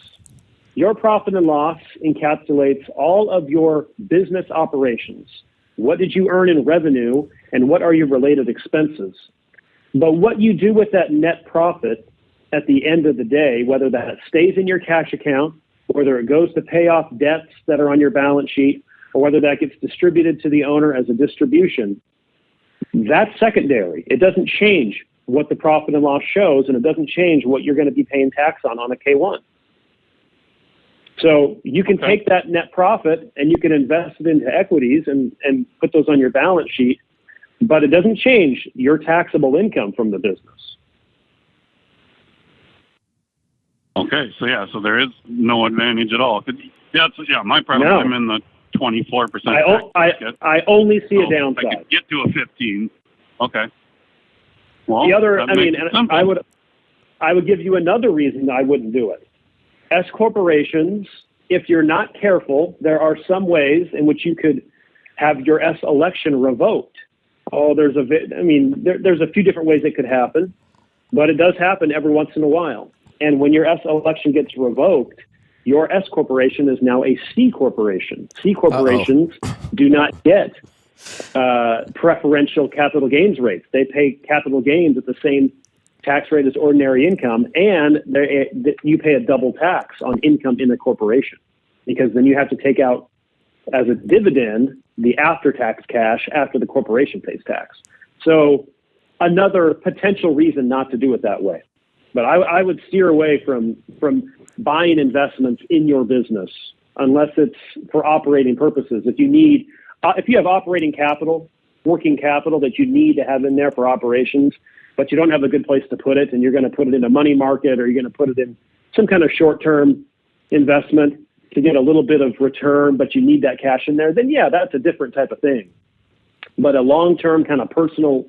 encapsulates all of your business operations. What did you earn in revenue and what are your related expenses? But what you do with that net profit at the end of the day, whether that stays in your cash account, whether it goes to pay off debts that are on your balance sheet, or whether that gets distributed to the owner as a distribution, that's secondary. It doesn't change what the profit and loss shows, and it doesn't change what you're going to be paying tax on a K-1. So you can take that net profit and you can invest it into equities and put those on your balance sheet, but it doesn't change your taxable income from the business. Okay, so there is no advantage at all. My problem, No. I'm in the 24% tax bracket. I only see a downside. I could get to a 15. Okay. Well, the other, I would give you another reason I wouldn't do it. S corporations, if you're not careful, there are some ways in which you could have your S election revoked. There's a few different ways it could happen, but it does happen every once in a while. And when your S election gets revoked, your S corporation is now a C corporation. C corporations do not get preferential capital gains rates. They pay capital gains at the same tax rate as ordinary income, and you pay a double tax on income in the corporation because then you have to take out as a dividend the after-tax cash after the corporation pays tax. So another potential reason not to do it that way. But I would steer away from buying investments in your business unless it's for operating purposes. If you have operating capital, working capital that you need to have in there for operations, but you don't have a good place to put it, and you're going to put it in a money market or you're going to put it in some kind of short-term investment to get a little bit of return, but you need that cash in there, then yeah, that's a different type of thing. But a long-term kind of personal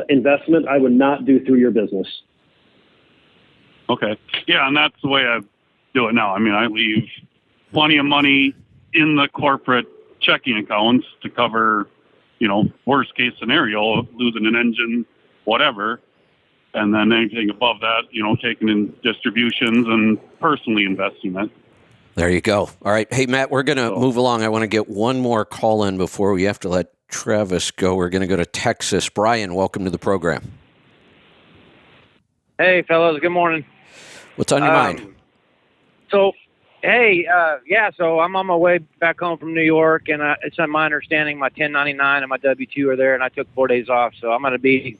investment, I would not do through your business. Okay. Yeah, and that's the way I do it now. I mean, I leave plenty of money in the corporate checking accounts to cover, worst case scenario, losing an engine, whatever. And then anything above that, taking in distributions and personally investing it. There you go. All right. Hey, Matt, we're going to move along. I want to get one more call in before we have to let Travis go. We're going to go to Texas. Brian, welcome to the program. Hey, fellas. Good morning. What's on your mind? So I'm on my way back home from New York, and it's on my understanding my 1099 and my W-2 are there, and I took 4 days off. So I'm going to be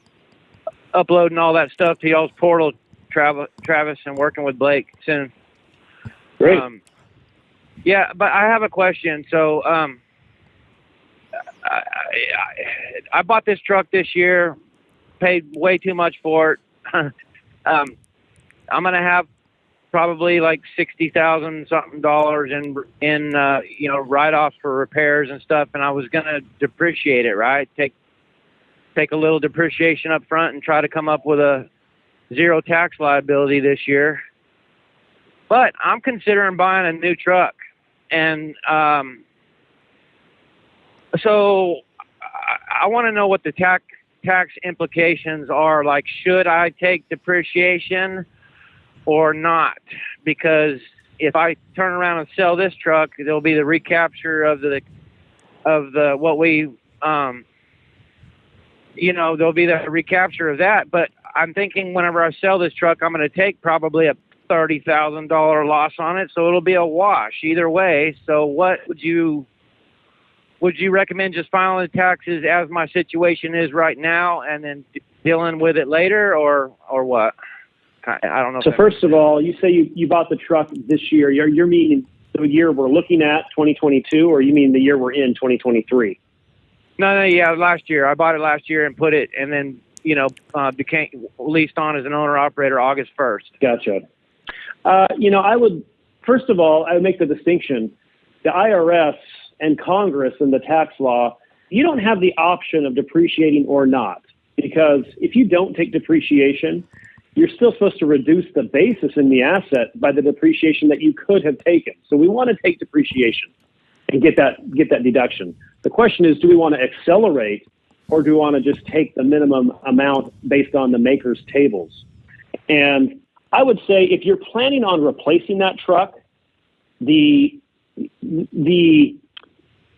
uploading all that stuff to y'all's portal, Travis, and working with Blake soon. Great. But I have a question. So I bought this truck this year, paid way too much for it. I'm going to have probably like $60,000 something in write-offs for repairs and stuff, and I was going to depreciate it, right? Take a little depreciation up front and try to come up with a zero tax liability this year. But I'm considering buying a new truck, and so I want to know what the tax implications are. Like, should I take depreciation or not? Because if I turn around and sell this truck, there'll be the recapture of the what we there'll be the recapture of that. But I'm thinking whenever I sell this truck, I'm going to take probably a $30,000 loss on it, so it'll be a wash either way. So what would you recommend, just filing the taxes as my situation is right now and then dealing with it later, or what? I don't know. So first of all, you say you bought the truck this year. You're meaning the year we're looking at, 2022, or you mean the year we're in, 2023? No, yeah, last year. I bought it last year and put it, and then, became leased on as an owner-operator August 1st. Gotcha. I would make the distinction. The IRS and Congress and the tax law, you don't have the option of depreciating or not, because if you don't take depreciation, you're still supposed to reduce the basis in the asset by the depreciation that you could have taken. So we want to take depreciation and get that deduction. The question is, do we want to accelerate, or do we want to just take the minimum amount based on the maker's tables? And I would say if you're planning on replacing that truck, the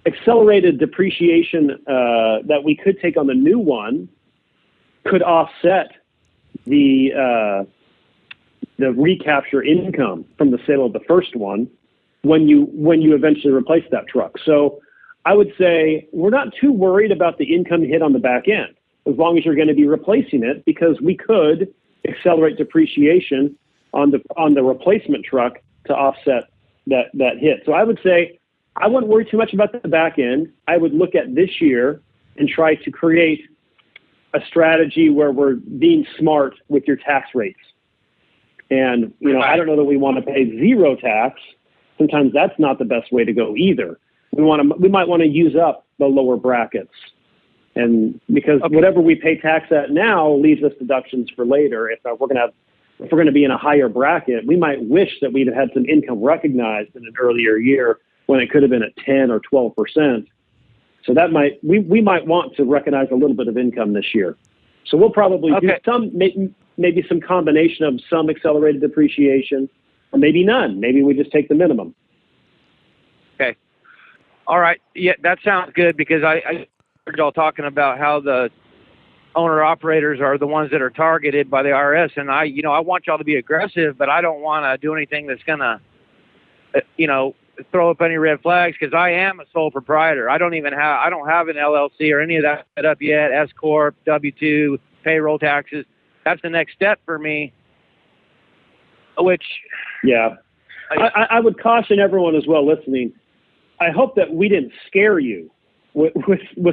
accelerated depreciation that we could take on the new one could offset the recapture income from the sale of the first one when you eventually replace that truck. So I would say we're not too worried about the income hit on the back end, as long as you're going to be replacing it, because we could accelerate depreciation on the replacement truck to offset that hit. So I would say I wouldn't worry too much about the back end. I would look at this year and try to create a strategy where we're being smart with your tax rates. And, I don't know that we want to pay zero tax. Sometimes that's not the best way to go either. We might want to use up the lower brackets. And because whatever we pay tax at now leaves us deductions for later. If we're going to be in a higher bracket, we might wish that we'd had some income recognized in an earlier year when it could have been at 10 or 12%. So that we might want to recognize a little bit of income this year. So we'll probably do some, maybe some combination of some accelerated depreciation, or maybe none. Maybe we just take the minimum. Okay. All right. Yeah, that sounds good, because I heard y'all talking about how the owner operators are the ones that are targeted by the IRS, and I want y'all to be aggressive, but I don't want to do anything that's gonna, throw up any red flags, because I am a sole proprietor. I don't have an LLC or any of that set up yet. S corp, W-2, payroll taxes. That's the next step for me. Which, yeah, I would caution everyone as well listening. I hope that we didn't scare you with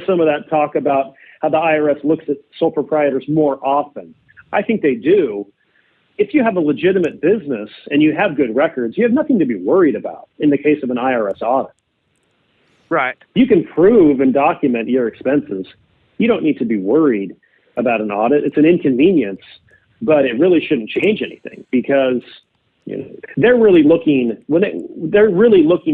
some of that talk about how the IRS looks at sole proprietors more often. I think they do. If you have a legitimate business and you have good records, you have nothing to be worried about in the case of an IRS audit. Right. You can prove and document your expenses. You don't need to be worried about an audit. It's an inconvenience, but it really shouldn't change anything, because they're really looking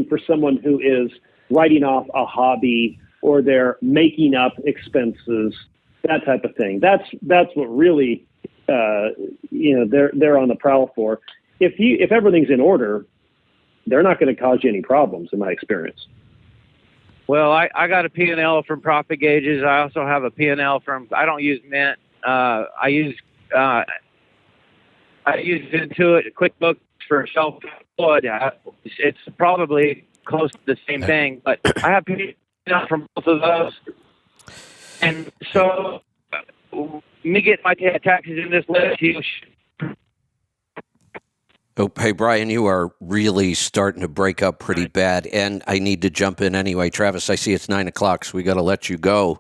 for someone who is writing off a hobby, or they're making up expenses, that type of thing. That's what really they're on the prowl for. If everything's in order, they're not going to cause you any problems, in my experience. Well, I got a P&L from Profit Gauges. I also have a P&L from, I don't use Mint. I use Intuit, QuickBooks for self-employed. It's probably close to the same thing, but I have P&L from both of those. And so me get my taxes in this list. Oh, hey, Brian, you are really starting to break up pretty bad, and I need to jump in anyway. Travis, I see it's 9 o'clock, so we got to let you go.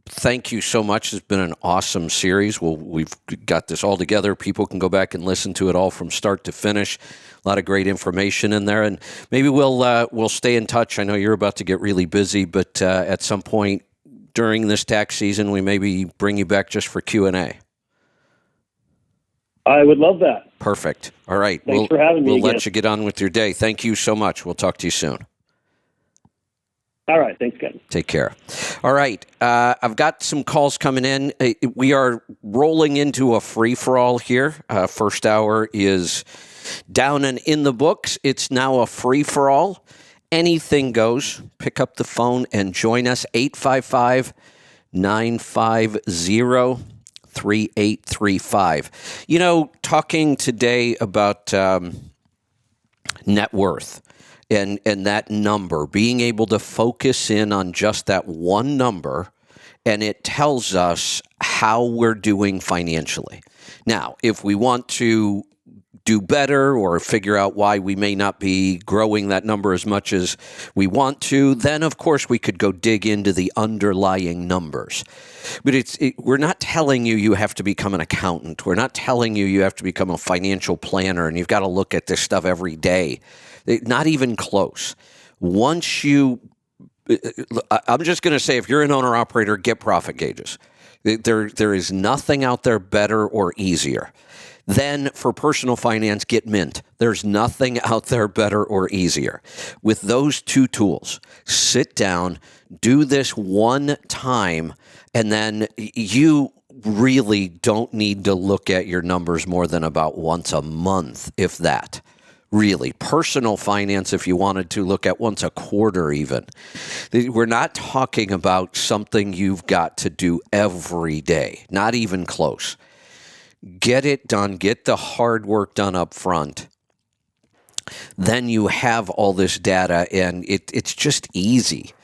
Thank you so much. It's been an awesome series. We've got this all together. People can go back and listen to it all from start to finish. A lot of great information in there, and maybe we'll stay in touch. I know you're about to get really busy, but at some point during this tax season, we maybe bring you back just for Q&A. I would love that. Perfect. All right. Thanks for having me We'll again. let you get on with your day. Thank you so much. We'll talk to you soon. All right. Thanks, Kevin. Take care. All right. I've got some calls coming in. We are rolling into a free-for-all here. First hour is Down and in the books, it's now a free-for-all. Anything goes. Pick up the phone and join us. 855-950-3835. You know, talking today about net worth and that number, being able to focus in on just that one number, and it tells us how we're doing financially. Now, if we want to do better or figure out why we may not be growing that number as much as we want to, then of course we could go dig into the underlying numbers. But we're not telling you have to become an accountant. We're not telling you have to become a financial planner and you've got to look at this stuff every day. Not even close. I'm just going to say, if you're an owner-operator, get profit gauges. There is nothing out there better or easier. Then for personal finance, get Mint. There's nothing out there better or easier. With those two tools, sit down, do this one time, and then you really don't need to look at your numbers more than about once a month, if that. Really. Personal finance, if you wanted to look at once a quarter even. We're not talking about something you've got to do every day, not even close. Get it done. Get the hard work done up front. Then you have all this data, and it's just easy.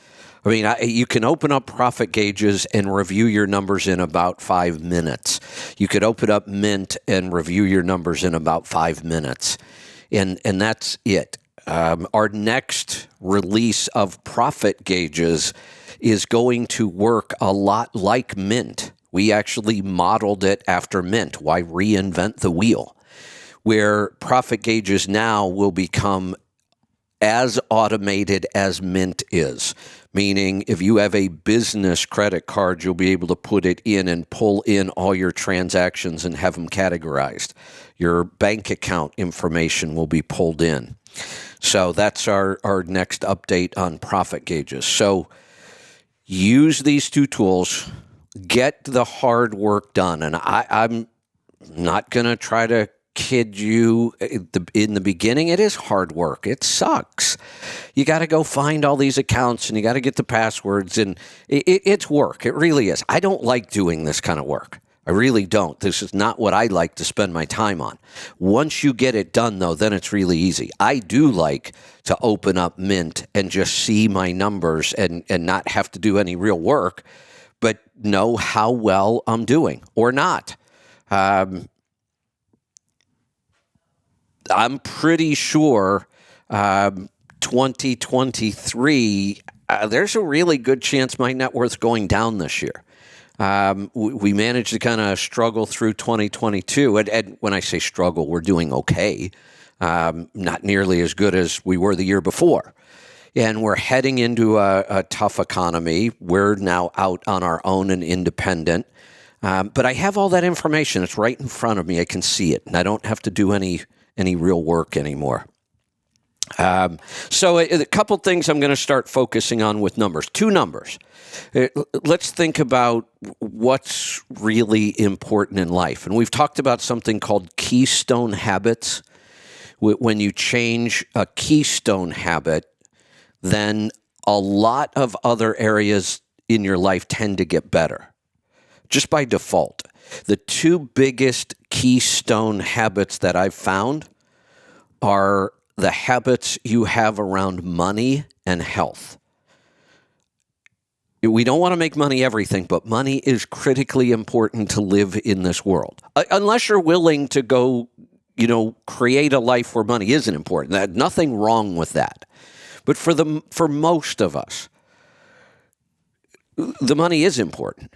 I mean, you can open up profit gauges and review your numbers in about 5 minutes. You could open up Mint and review your numbers in about 5 minutes. And that's it. Our next release of profit gauges is going to work a lot like Mint. We actually modeled it after Mint. Why reinvent the wheel? Where profit gauges now will become as automated as Mint is. Meaning, if you have a business credit card, you'll be able to put it in and pull in all your transactions and have them categorized. Your bank account information will be pulled in. So that's our next update on profit gauges. So use these two tools. Get the hard work done. And I'm not going to try to kid you. In the beginning, it is hard work. It sucks. You got to go find all these accounts and you got to get the passwords. And it's work. It really is. I don't like doing this kind of work. I really don't. This is not what I like to spend my time on. Once you get it done, though, then it's really easy. I do like to open up Mint and just see my numbers and not have to do any real work, but know how well I'm doing or not. I'm pretty sure 2023, there's a really good chance my net worth's going down this year. We managed to kind of struggle through 2022. And when I say struggle, we're doing okay. Not nearly as good as we were the year before. And we're heading into a tough economy. We're now out on our own and independent. But I have all that information. It's right in front of me. I can see it. And I don't have to do any real work anymore. So a couple things I'm going to start focusing on with numbers. 2 numbers. Let's think about what's really important in life. And we've talked about something called keystone habits. When you change a keystone habit, then a lot of other areas in your life tend to get better, just by default. The 2 biggest keystone habits that I've found are the habits you have around money and health. We don't want to make money everything, but money is critically important to live in this world. Unless you're willing to go, create a life where money isn't important. There's nothing wrong with that. But for most of us, the money is important.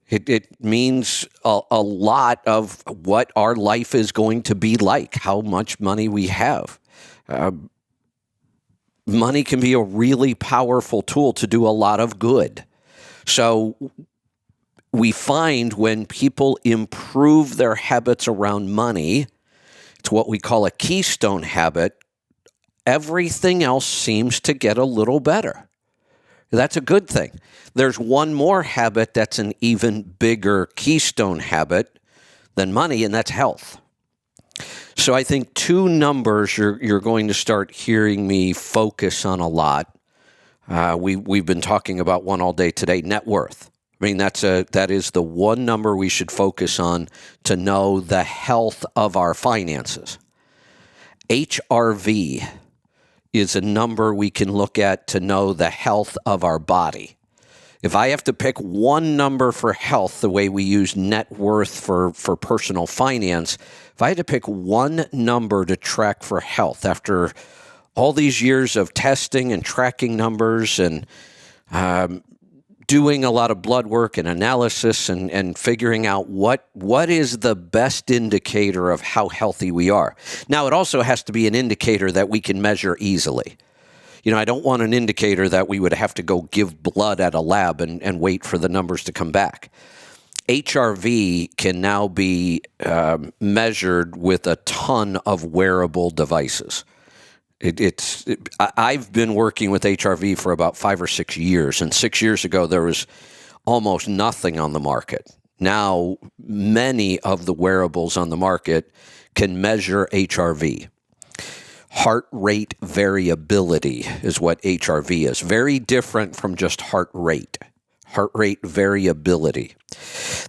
It means a lot of what our life is going to be like, how much money we have. Money can be a really powerful tool to do a lot of good. So we find when people improve their habits around money, it's what we call a keystone habit, everything else seems to get a little better. That's a good thing. There's one more habit that's an even bigger keystone habit than money, and that's health. So I think two numbers you're going to start hearing me focus on a lot. We've been talking about one all day today, net worth. I mean, that is the one number we should focus on to know the health of our finances. HRV is a number we can look at to know the health of our body. If I have to pick one number for health, the way we use net worth for personal finance, if I had to pick one number to track for health after all these years of testing and tracking numbers and doing a lot of blood work and analysis and figuring out what is the best indicator of how healthy we are. Now, it also has to be an indicator that we can measure easily. You know, I don't want an indicator that we would have to go give blood at a lab and wait for the numbers to come back. HRV can now be measured with a ton of wearable devices. I've been working with HRV for about 5 or 6 years, and 6 years ago there was almost nothing on the market. Now, many of the wearables on the market can measure HRV. Heart rate variability is what HRV is. Very different from just heart rate. Heart rate variability.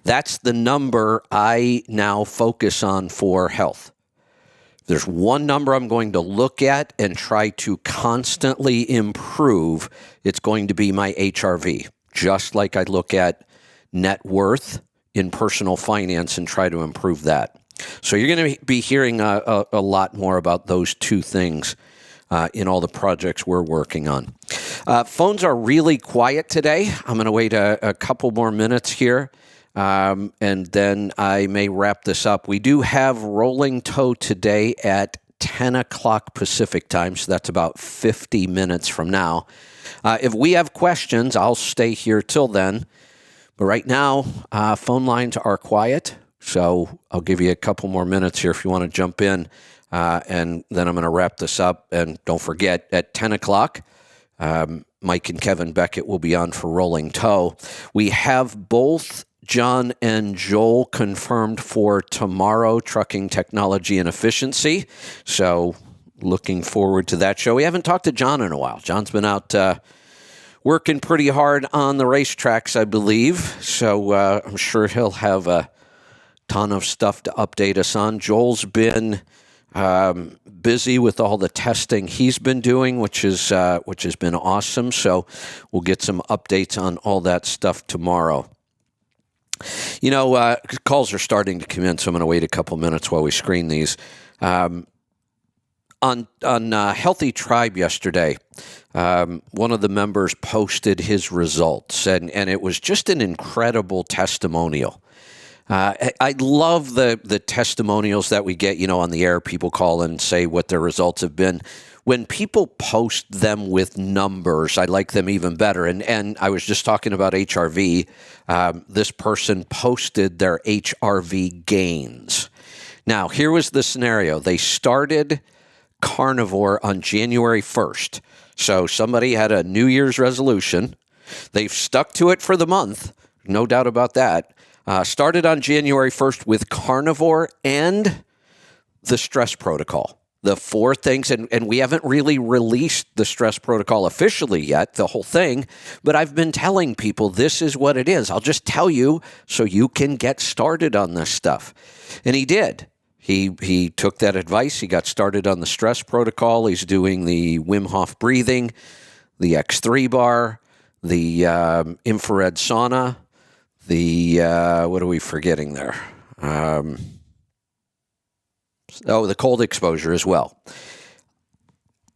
That's the number I now focus on for health. There's one number I'm going to look at and try to constantly improve. It's going to be my HRV, just like I look at net worth in personal finance and try to improve that. So you're going to be hearing a lot more about those two things in all the projects we're working on. Phones are really quiet today. I'm going to wait a couple more minutes here. And then I may wrap this up. We do have Rolling Toe today at 10 o'clock Pacific time, so that's about 50 minutes from now. If we have questions, I'll stay here till then. But right now, phone lines are quiet, so I'll give you a couple more minutes here if you want to jump in, and then I'm going to wrap this up. And don't forget, at 10 o'clock, Mike and Kevin Beckett will be on for Rolling Toe. We have both John and Joel confirmed for tomorrow, Trucking Technology and Efficiency. So looking forward to that show. We haven't talked to John in a while. John's been out working pretty hard on the racetracks, I believe. So I'm sure he'll have a ton of stuff to update us on. Joel's been busy with all the testing he's been doing, which has been awesome. So we'll get some updates on all that stuff tomorrow. You know, calls are starting to come in, so I'm going to wait a couple minutes while we screen these. On Healthy Tribe yesterday, one of the members posted his results, and it was just an incredible testimonial. I love the testimonials that we get, you know, on the air. People call and say what their results have been. When people post them with numbers, I like them even better. And I was just talking about HRV. This person posted their HRV gains. Now, here was the scenario. They started carnivore on January 1st. So somebody had a New Year's resolution. They've stuck to it for the month. No doubt about that. Started on January 1st with carnivore and the stress protocol. The 4 things, and we haven't really released the stress protocol officially yet, the whole thing, but I've been telling people this is what it is. I'll just tell you so you can get started on this stuff. And he did. He took that advice. He got started on the stress protocol. He's doing the Wim Hof breathing, the X3 bar, the infrared sauna, the, what are we forgetting there? The cold exposure as well.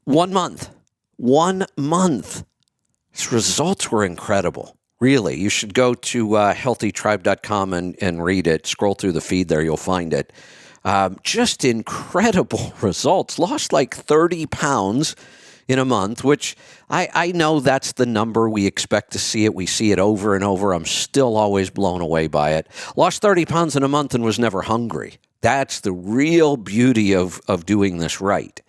1 month. 1 month. His results were incredible. Really. You should go to healthytribe.com and read it. Scroll through the feed there. You'll find it. Just incredible results. Lost like 30 pounds in a month, which I know that's the number we expect to see it. We see it over and over. I'm still always blown away by it. Lost 30 pounds in a month and was never hungry. That's the real beauty of doing this right.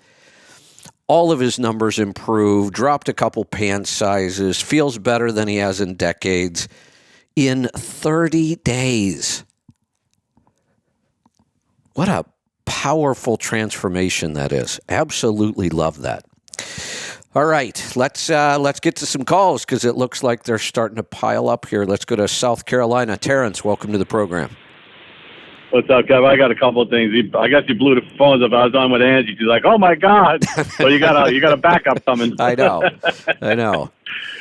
All of his numbers improved, dropped a couple pant sizes, feels better than he has in decades in 30 days. What a powerful transformation that is. Absolutely love that. All right, let's get to some calls because it looks like they're starting to pile up here. Let's go to South Carolina. Terrence, welcome to the program. What's up, Kev? I got a couple of things. I guess you blew the phones up. I was on with Angie. She's like, "Oh my God!" Well, you got a backup coming. I know.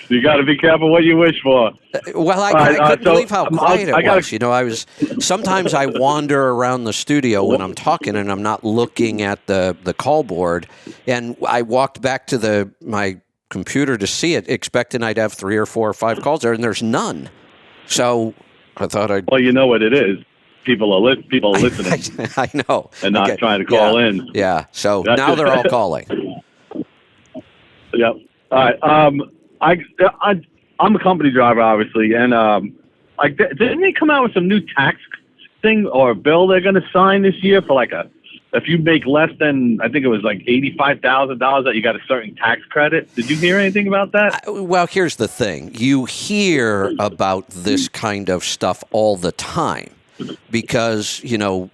You got to be careful what you wish for. Well, I couldn't believe how quiet it was. Sometimes I wander around the studio when I'm talking and I'm not looking at the call board. And I walked back to my computer to see it, expecting I'd have 3 or 4 or 5 calls there, and there's none. So I thought I'd... Well, you know what it is. People are listening. I know. And not trying to call in. Yeah. So now they're all calling. Yep. All right. I'm a company driver, obviously, and didn't they come out with some new tax thing or bill they're going to sign this year for if you make less than, I think it was like $85,000 that you got a certain tax credit? Did you hear anything about that? Well, here's the thing. You hear about this kind of stuff all the time because,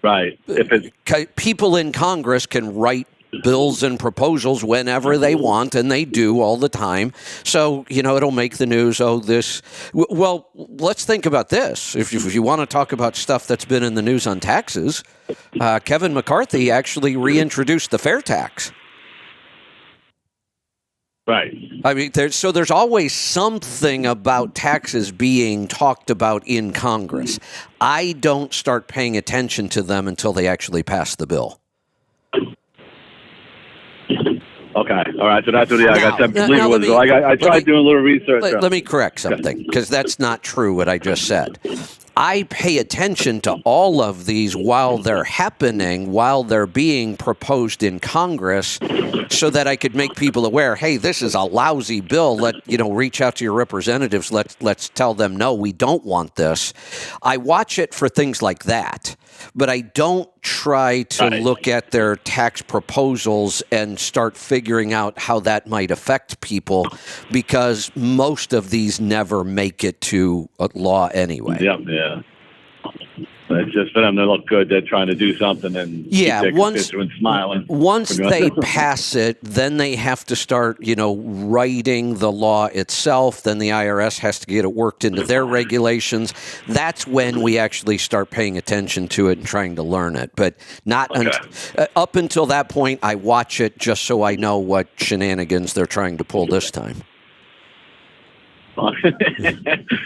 right. People in Congress can write bills and proposals whenever they want, and they do all the time. So, it'll make the news. Well, let's think about this. If you want to talk about stuff that's been in the news on taxes, Kevin McCarthy actually reintroduced the fair tax. Right. I mean, there's always something about taxes being talked about in Congress. I don't start paying attention to them until they actually pass the bill. Okay. All right. So that's what I got. I tried doing a little research. Let me correct something because that's not true what I just said. I pay attention to all of these while they're happening, while they're being proposed in Congress, so that I could make people aware, hey, this is a lousy bill. Reach out to your representatives. Let's tell them, no, we don't want this. I watch it for things like that, but I don't try to look at their tax proposals and start figuring out how that might affect people because most of these never make it to a law anyway. Yep, yeah. It's just for them to look good. They're trying to do something and keep their constituents smiling. Once they pass it, then they have to start, writing the law itself. Then the IRS has to get it worked into their regulations. That's when we actually start paying attention to it and trying to learn it. But not up until that point, I watch it just so I know what shenanigans they're trying to pull this time. All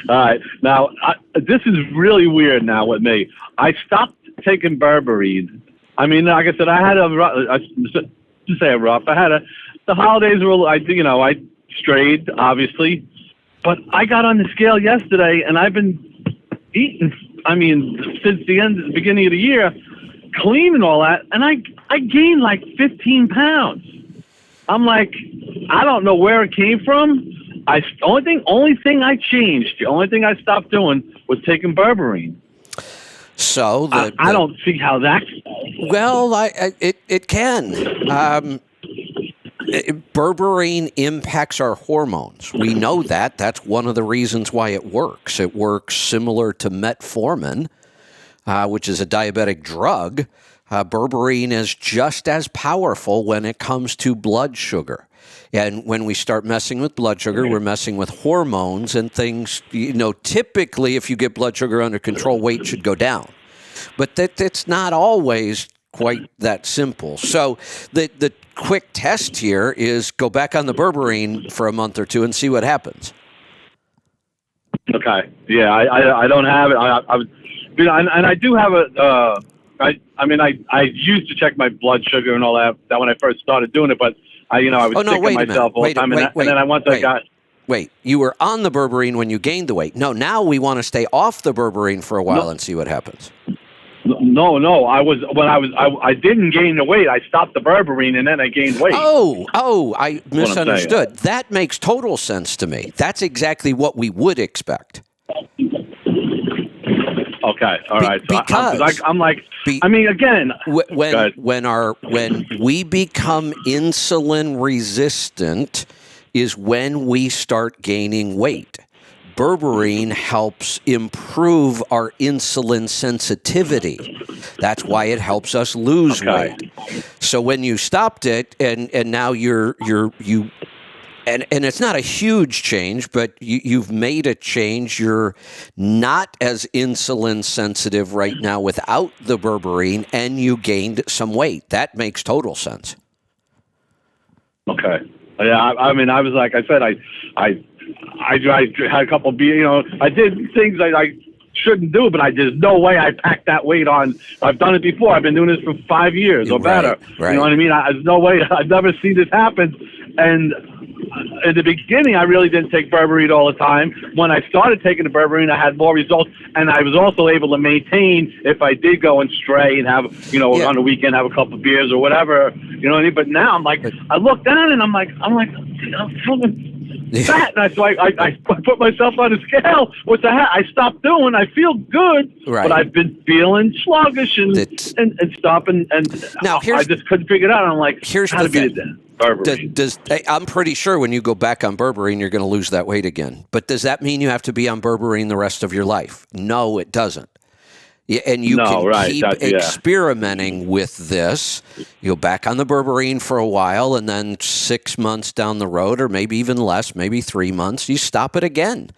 right. Now, this is really weird now with me. I stopped taking berberine. I mean, like I said, I had the holidays were, I strayed, obviously. But I got on the scale yesterday, and I've been eating, since the beginning of the year, clean and all that, and I gained like 15 pounds. I'm like, I don't know where it came from. Only thing I changed, the only thing I stopped doing was taking berberine. So I don't see how that. Well, it can. Berberine impacts our hormones. We know that. That's one of the reasons why it works. It works similar to metformin, which is a diabetic drug. Berberine is just as powerful when it comes to blood sugar. And when we start messing with blood sugar, we're messing with hormones and things. Typically, if you get blood sugar under control, weight should go down. But it's not always quite that simple. So the quick test here is go back on the berberine for a month or two and see what happens. Okay. Yeah, I don't have it. And I do have a. I used to check my blood sugar and all that when I first started doing it, but I was sick of myself all the time. And then I got. Wait, you were on the berberine when you gained the weight. No, now we want to stay off the berberine for a while and see what happens. No. I didn't gain the weight. I stopped the berberine and then I gained weight. I misunderstood. That makes total sense to me. That's exactly what we would expect. Okay, all right. So because I'm like, again, when we become insulin resistant is when we start gaining weight. berberine helps improve our insulin sensitivity. That's why it helps us lose weight. So when you stopped it, and now you and it's not a huge change, but you've made a change. You're not as insulin sensitive right now without the berberine, and you gained some weight. That makes total sense. Okay. Yeah, I mean, I was like I said, I had a couple of beers. You know, I did things I shouldn't do, but there's no way I packed that weight on. I've done it before. I've been doing this for 5 years or better. Right. You know what I mean? There's no way. I've never seen this happen. And in the beginning, I really didn't take berberine all the time. When I started taking the berberine, I had more results, and I was also able to maintain if I did go and stray and have, on the weekend have a couple of beers or whatever. You know what I mean? But now I'm like, I look down and I'm like, I'm feeling fat, and so I put myself on a scale. What the heck? I stopped doing. I feel good, but I've been feeling sluggish and stopping. And now I just couldn't figure it out. I'm like, here's how the to beat thing. it then? Berberine. I'm pretty sure when you go back on berberine, you're going to lose that weight again. But does that mean you have to be on berberine the rest of your life? No, it doesn't. Yeah, and you can keep experimenting with this. You go back on the berberine for a while, and then 6 months down the road, or maybe even less, maybe 3 months, you stop it again.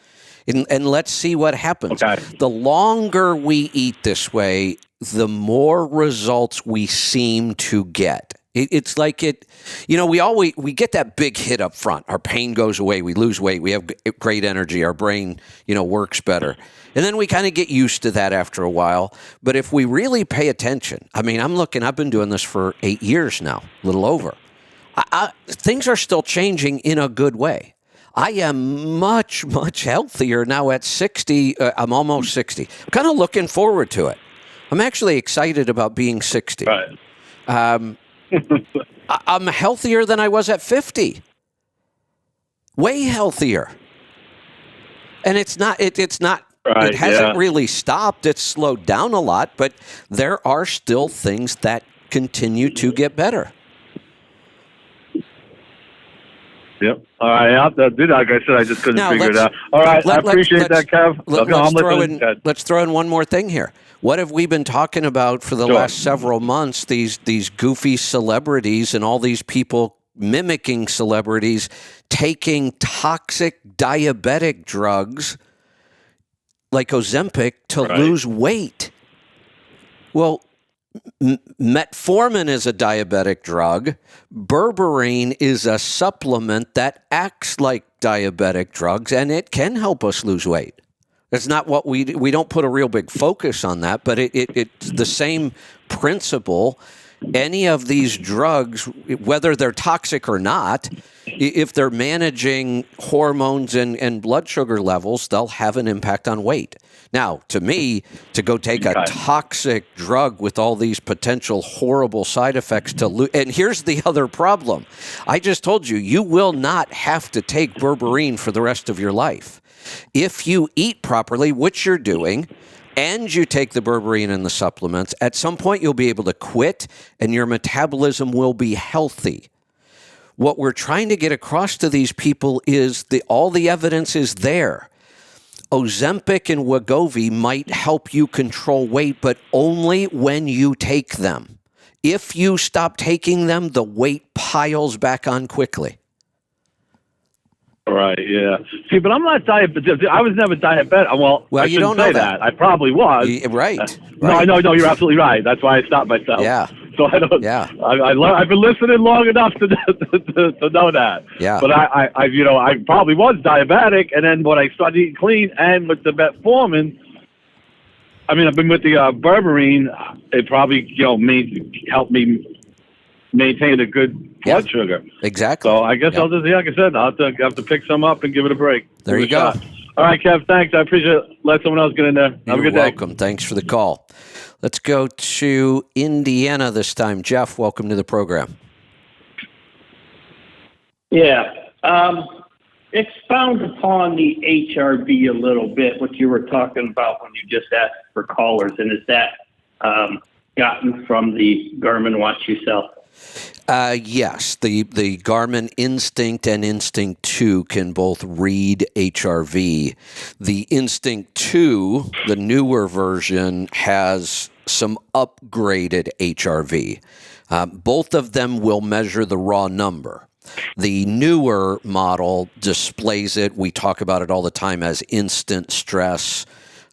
And let's see what happens. Okay. The longer we eat this way, the more results we seem to get. It's like we get that big hit up front. Our pain goes away. We lose weight. We have great energy. Our brain, works better. And then we kind of get used to that after a while. But if we really pay attention, I've been doing this for 8 years now, a little over. Things are still changing in a good way. I am much, much healthier now at 60. I'm almost 60. I'm kind of looking forward to it. I'm actually excited about being 60. Right. I'm healthier than I was at 50. Way healthier. And it's not. Right, it hasn't really stopped. It's slowed down a lot, but there are still things that continue to get better. Yep. All right. Like I said, I just couldn't figure it out. All right. I appreciate that, Kev. Let's throw in one more thing here. What have we been talking about for the last several months? These goofy celebrities and all these people mimicking celebrities taking toxic diabetic drugs like Ozempic to lose weight. Well, metformin is a diabetic drug. Berberine is a supplement that acts like diabetic drugs, and it can help us lose weight. It's not what we don't put a real big focus on that, but it's the same principle. Any of these drugs, whether they're toxic or not, if they're managing hormones and blood sugar levels, they'll have an impact on weight. Now, to me, to go take a toxic drug with all these potential horrible side effects and here's the other problem. I just told you, you will not have to take berberine for the rest of your life. If you eat properly, which you're doing, and you take the berberine and the supplements, at some point you'll be able to quit and your metabolism will be healthy. What we're trying to get across to these people is all the evidence is there. Ozempic and Wegovy might help you control weight, but only when you take them. If you stop taking them, the weight piles back on quickly. Right, yeah. See, but I'm not diabetic. I was never diabetic. Well, you don't know that. I probably was. Right. No, you're absolutely right. That's why I stopped myself. Yeah. So I don't. Yeah. I've been listening long enough to know that. Yeah. But I probably was diabetic, and then when I started eating clean and with the metformin, I've been with the berberine. It probably helped me maintain a good blood sugar. Exactly. So I guess I'll just, like I said, I'll have to pick some up and give it a break. There you go. All right, Kev, thanks. I appreciate it. Let someone else get in there. Have a good day. You're welcome. Thanks for the call. Let's go to Indiana this time. Jeff, welcome to the program. Yeah. Expound upon the HRB a little bit, what you were talking about when you just asked for callers, and is that gotten from the Garmin watch you sell? Yes, the Garmin Instinct and Instinct 2 can both read HRV. The Instinct 2, the newer version, has some upgraded HRV. Both of them will measure the raw number. The newer model displays it. We talk about it all the time as instant stress.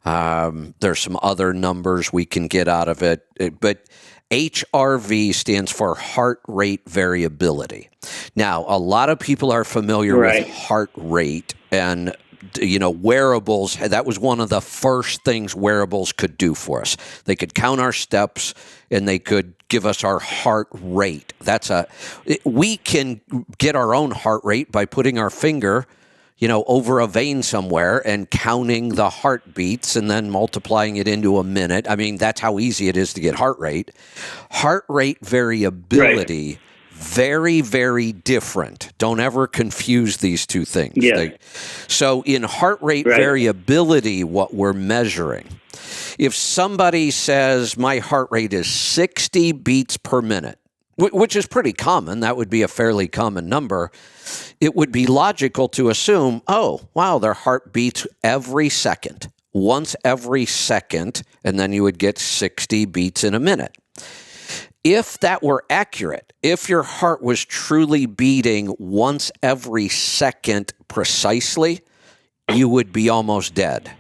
There's some other numbers we can get out of it, but HRV stands for heart rate variability. Now, a lot of people are familiar with heart rate, and wearables. That was one of the first things wearables could do for us. They could count our steps, and they could give us our heart rate. We can get our own heart rate by putting our finger over a vein somewhere and counting the heartbeats and then multiplying it into a minute. I mean, that's how easy it is to get heart rate. Heart rate variability, very, very different. Don't ever confuse these two things. Yeah. So in heart rate variability, what we're measuring, if somebody says my heart rate is 60 beats per minute, which is pretty common, that would be a fairly common number, it would be logical to assume, oh, wow, their heart beats every second, once every second, and then you would get 60 beats in a minute. If that were accurate, if your heart was truly beating once every second precisely, you would be almost dead.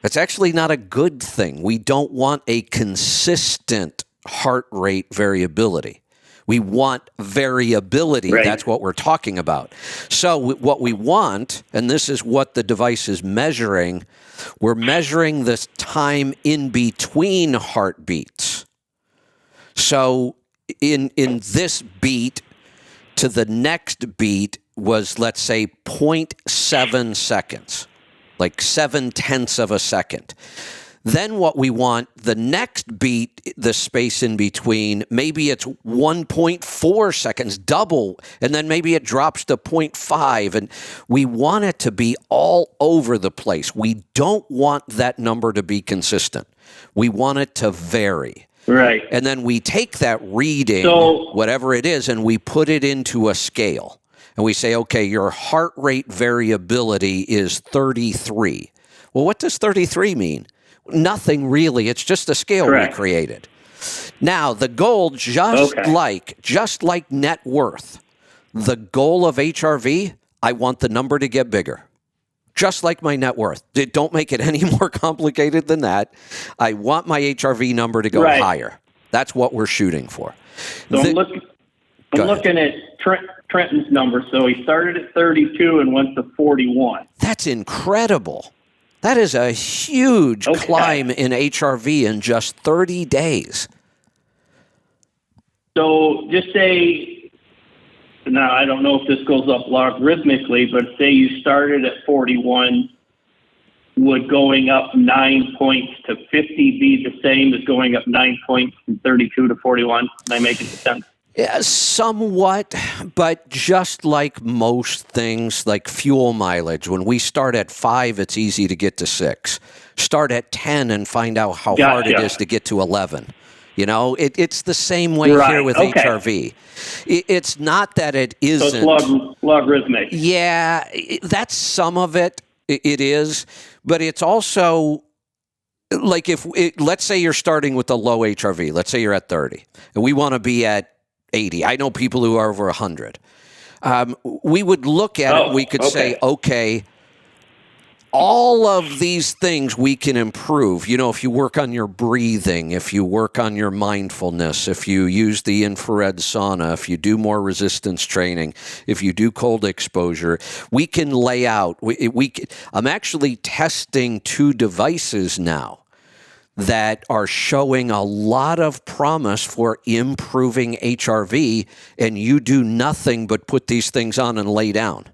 That's actually not a good thing. We don't want a consistent heart rate variability. We want variability. That's what we're talking about. So what we want, and this is what the device is measuring, we're measuring the time in between heartbeats. So in this beat to the next beat was, let's say, 0.7 seconds, like 0.7 of a second. Then what we want, the next beat, the space in between, maybe it's 1.4 seconds, double, and then maybe it drops to 0.5, and we want it to be all over the place. We don't want that number to be consistent. We want it to vary. Right. And then we take that reading, whatever it is, and we put it into a scale. And we say, okay, your heart rate variability is 33. Well, what does 33 mean? Nothing really. It's just a scale we created. Now, the goal, just like net worth, the goal of HRV, I want the number to get bigger. Just like my net worth. Don't make it any more complicated than that. I want my HRV number to go higher. That's what we're shooting for. So I'm looking at Trenton's number. So he started at 32 and went to 41. That's incredible. That is a huge climb in HRV in just 30 days. So just say, now I don't know if this goes up logarithmically, but say you started at 41, would going up 9 points to 50 be the same as going up 9 points from 32 to 41? Am I making sense? Yeah, somewhat, but just like most things, like fuel mileage, when we start at 5, it's easy to get to 6. Start at 10 and find out how hard it is to get to 11. It's the same way here with HRV. It's not that it isn't. So it's logarithmic. Yeah, that's some of it. It is, but it's also like let's say you're starting with a low HRV. Let's say you're at 30, and we want to be at 80. I know people who are over 100. We would look at it. We could say, okay, all of these things we can improve. If you work on your breathing, if you work on your mindfulness, if you use the infrared sauna, if you do more resistance training, if you do cold exposure, we can lay out. I'm actually testing 2 devices now that are showing a lot of promise for improving HRV, and you do nothing but put these things on and lay down.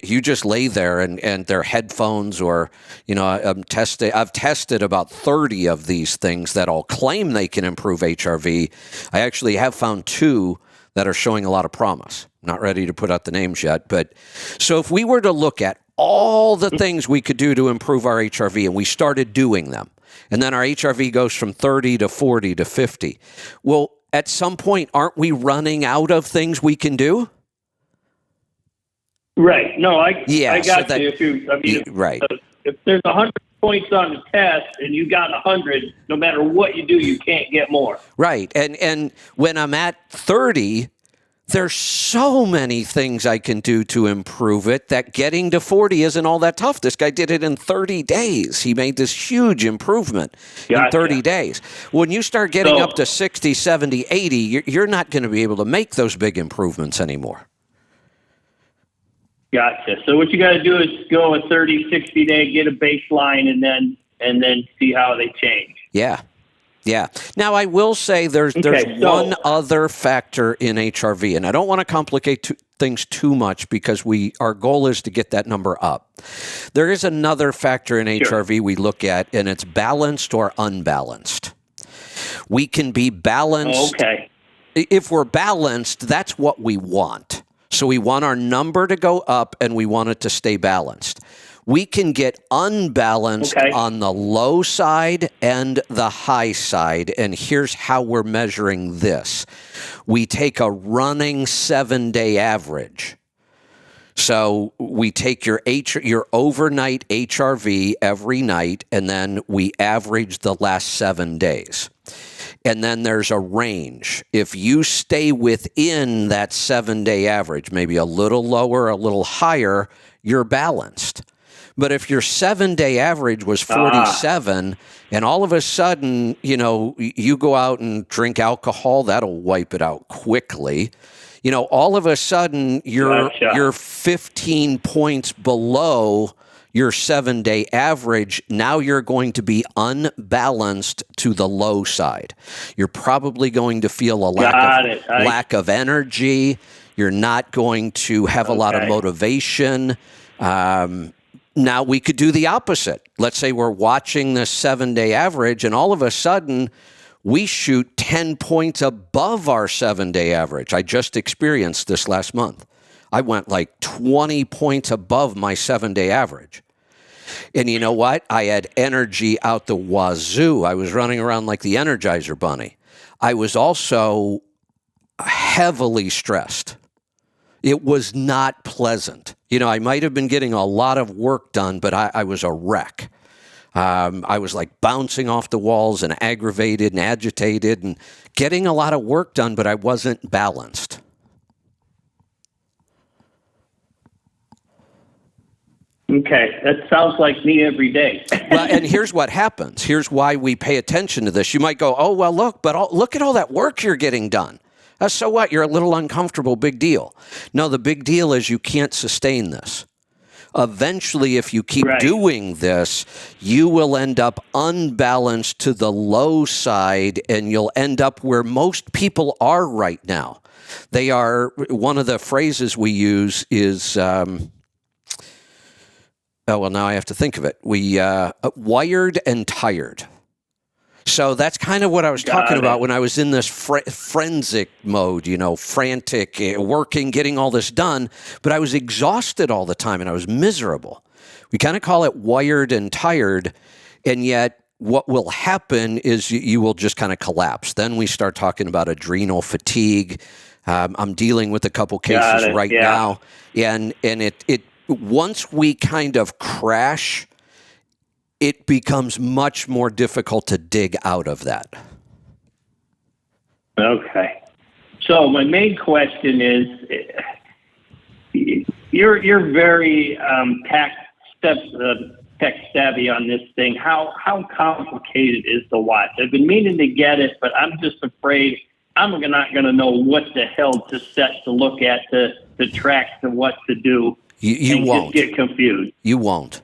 You just lay there and they're headphones or, I've tested about 30 of these things that all claim they can improve HRV. I actually have found 2 that are showing a lot of promise. Not ready to put out the names yet, but so if we were to look at all the things we could do to improve our HRV and we started doing them, and then our HRV goes from 30 to 40 to 50. Well, at some point, aren't we running out of things we can do? Right. No, I Yeah, got so that- you. right. If there's 100 points on the test and you got 100, no matter what you do, you can't get more. Right. And when I'm at 30, there's so many things I can do to improve it that getting to 40 isn't all that tough. This guy did it in 30 days. He made this huge improvement in 30 days. When you start getting up to 60, 70, 80, you're not going to be able to make those big improvements anymore. Gotcha. So what you got to do is go a 30, 60 day, get a baseline, and then see how they change. Yeah. Yeah. Now, I will say there's one other factor in HRV, and I don't want to complicate things too much because our goal is to get that number up. There is another factor in HRV we look at, and it's balanced or unbalanced. We can be balanced. Okay. If we're balanced, that's what we want. So we want our number to go up, and we want it to stay balanced. We can get unbalanced on the low side and the high side, and here's how we're measuring this. We take a running 7-day average. So we take your overnight HRV every night, and then we average the last 7 days. And then there's a range. If you stay within that 7-day average, maybe a little lower, a little higher, you're balanced. But if your 7-day average was 47 and all of a sudden, you go out and drink alcohol, that'll wipe it out quickly. All of a sudden you're 15 points below your 7-day average. Now you're going to be unbalanced to the low side. You're probably going to feel a lack of energy. You're not going to have a lot of motivation. Now we could do the opposite. Let's say we're watching this 7-day average and all of a sudden we shoot 10 points above our 7-day average. I just experienced this last month. I went like 20 points above my 7-day average. And you know what? I had energy out the wazoo. I was running around like the Energizer Bunny. I was also heavily stressed. It was not pleasant. I might have been getting a lot of work done, but I was a wreck. I was like bouncing off the walls and aggravated and agitated and getting a lot of work done, but I wasn't balanced. Okay, that sounds like me every day. Well, and here's what happens. Here's why we pay attention to this. You might go, oh, well, look at all that work you're getting done. So what? You're a little uncomfortable. Big deal. No, the big deal is you can't sustain this. Eventually, if you keep doing this, you will end up unbalanced to the low side, and you'll end up where most people are right now. They are, one of the phrases we use is, now I have to think of it. We wired and tired. So that's kind of what I was talking about when I was in this frenzic mode, frantic, working, getting all this done. But I was exhausted all the time and I was miserable. We kind of call it wired and tired. And yet what will happen is you will just kind of collapse. Then we start talking about adrenal fatigue. I'm dealing with a couple cases right now. And it once we kind of crash, it becomes much more difficult to dig out of that. Okay. So my main question is, you're very tech savvy on this thing. How complicated is the watch? I've been meaning to get it, but I'm just afraid I'm not going to know what the hell to set to look at, to track, to what to do. You won't. Just get confused. You won't.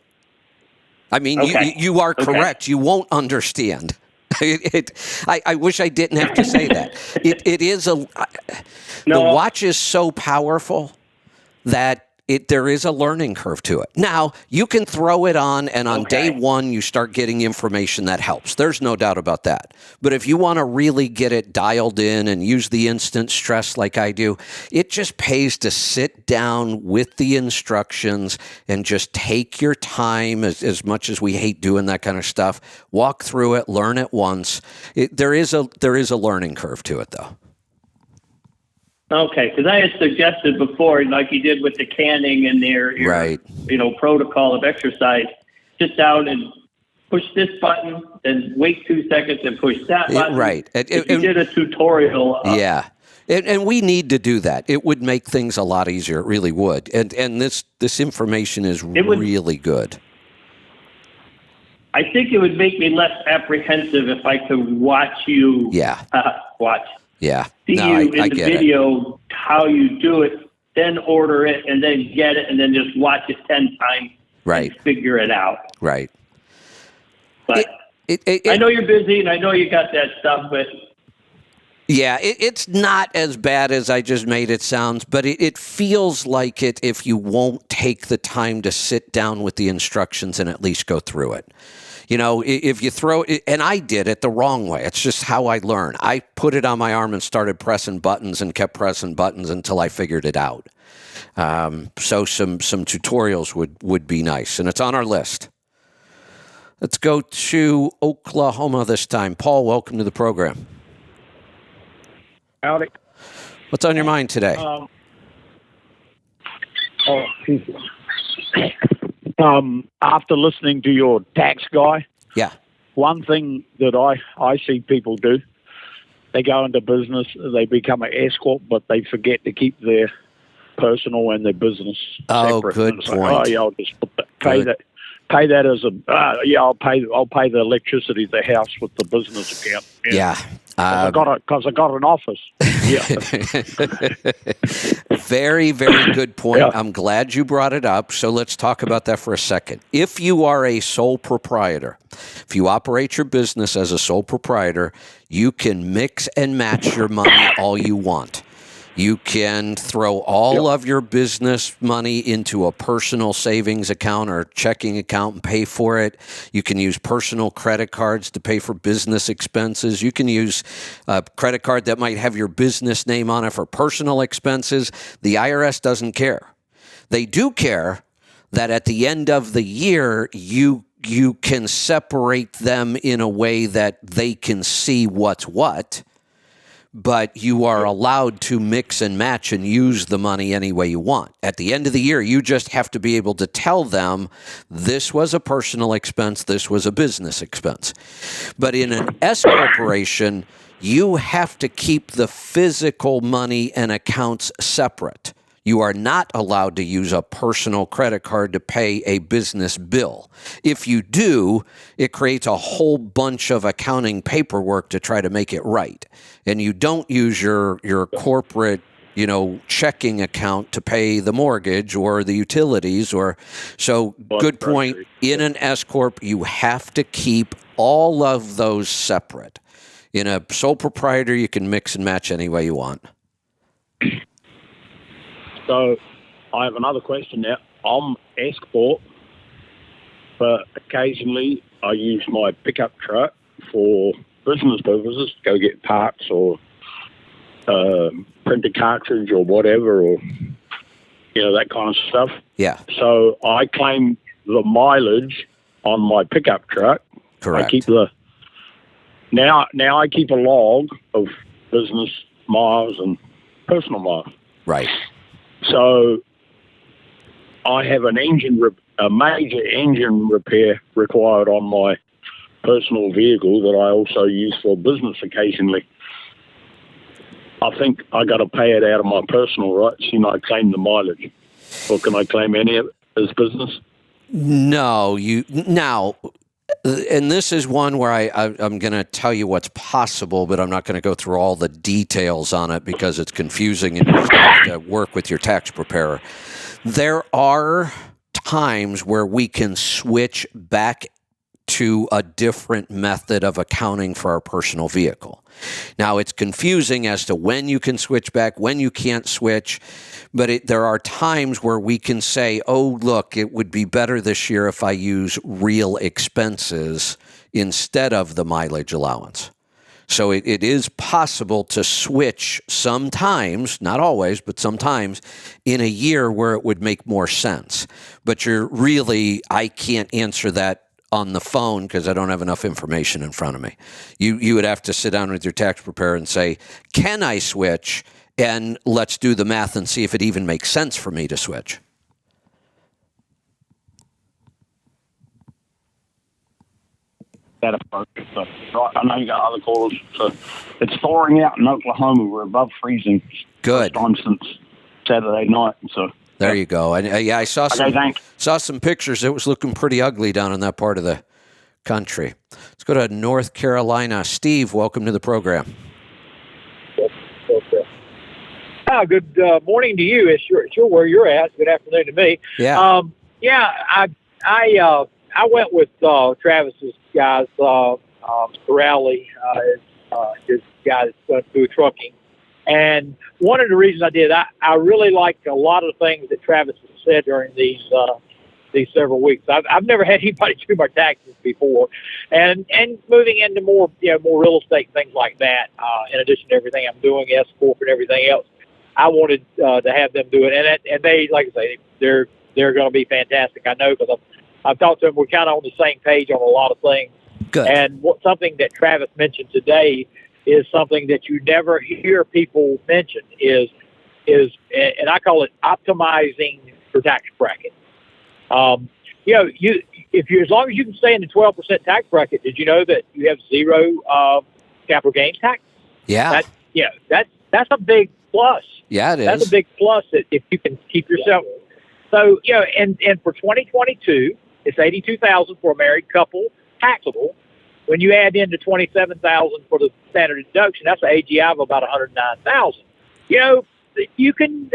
I mean, you are correct. Okay. You won't understand. I wish I didn't have to say that. The watch is so powerful that there is a learning curve to it. Now, you can throw it on, and on day one, you start getting information that helps. There's no doubt about that. But if you want to really get it dialed in and use the instant stress like I do, it just pays to sit down with the instructions and just take your time, as much as we hate doing that kind of stuff. Walk through it, learn it once. There is a learning curve to it, though. Okay, because I had suggested before, like you did with the canning and your Right. protocol of exercise, sit down and push this button, then wait 2 seconds and push that button. Right. If you did a tutorial. Yeah. And we need to do that. It would make things a lot easier. It really would. And this information is really good. I think it would make me less apprehensive if I could watch you. Yeah. Watch. Yeah. See No, you I in the get video, how you do it, then order it, and then get it, and then just watch it 10 times. Right. And figure it out. Right. But I know you're busy, and I know you got that stuff, but. Yeah, it's not as bad as I just made it sound, but it feels like it if you won't take the time to sit down with the instructions and at least go through it. If you throw it, and I did it the wrong way. It's just how I learn. I put it on my arm and started pressing buttons and kept pressing buttons until I figured it out. So some tutorials would be nice, and it's on our list. Let's go to Oklahoma this time. Paul, welcome to the program. Howdy. What's on your mind today? After listening to your tax guy, Yeah. one thing that I see people do, they go into business, they become an S corp, but they forget to keep their personal and their business separate. Good and point. I'll just pay that as I'll pay the electricity, the house with the business account. Yeah. Because I got an office. Yeah. Very, very good point. Yeah. I'm glad you brought it up. So let's talk about that for a second. If you are a sole proprietor, if you operate your business as a sole proprietor, you can mix and match your money all you want. You can throw all of your business money into a personal savings account or checking account and pay for it. You can use personal credit cards to pay for business expenses. You can use a credit card that might have your business name on it for personal expenses. The IRS doesn't care. They do care that at the end of the year, you can separate them in a way that they can see what's what. But you are allowed to mix and match and use the money any way you want. At the end of the year, you just have to be able to tell them this was a personal expense, this was a business expense. But in an S corporation, you have to keep the physical money and accounts separate. You are not allowed to use a personal credit card to pay a business bill. If you do, it creates a whole bunch of accounting paperwork to try to make it right. And you don't use your corporate, checking account to pay the mortgage or the utilities good point. In an S corp, you have to keep all of those separate. In a sole proprietor, you can mix and match any way you want. So I have another question now. I'm S corp, but occasionally I use my pickup truck for business purposes, go get parts or print a cartridge or whatever, or that kind of stuff. Yeah. So I claim the mileage on my pickup truck. Correct. I keep now I keep a log of business miles and personal miles. Right. So I have a major engine repair required on my personal vehicle that I also use for business occasionally. I think I got to pay it out of my personal, right? So I claim the mileage, or can I claim any of it as business? No, and this is one where I'm going to tell you what's possible, but I'm not going to go through all the details on it because it's confusing and you have to work with your tax preparer. There are times where we can switch back to a different method of accounting for our personal vehicle. Now, it's confusing as to when you can switch back, when you can't switch, but there are times where we can say, oh, look, it would be better this year if I use real expenses instead of the mileage allowance. So it is possible to switch sometimes, not always, but sometimes in a year where it would make more sense. But I can't answer that on the phone because I don't have enough information in front of me. You would have to sit down with your tax preparer and say, can I switch? And let's do the math and see if it even makes sense for me to switch. That approach. So, I know you got other callers. So it's thawing out in Oklahoma. We're above freezing. Good. First time since Saturday night. So there you go. And I saw some pictures. It was looking pretty ugly down in that part of the country. Let's go to North Carolina. Steve, welcome to the program. Good morning to you. It's sure where you're at. Good afternoon to me. Yeah. I went with Travis's guys, Rowley, his guy that's going through trucking. And one of the reasons I did, I really liked a lot of the things that Travis has said during these several weeks. I've never had anybody do my taxes before, and moving into more real estate things like that. In addition to everything I'm doing, S Corp and everything else, I wanted to have them do it, and they, like I say, they're going to be fantastic. I know because I've talked to them. We're kind of on the same page on a lot of things. Good. And something that Travis mentioned today is something that you never hear people mention is, and I call it optimizing your tax bracket. As long as you can stay in the 12% tax bracket, did you know that you have zero capital gains tax? Yeah. That's a big plus. Yeah, it is. That's a big plus if you can keep yourself. So, and for 2022, it's $82,000 for a married couple taxable. When you add in the $27,000 for the standard deduction, that's an AGI of about $109,000. You can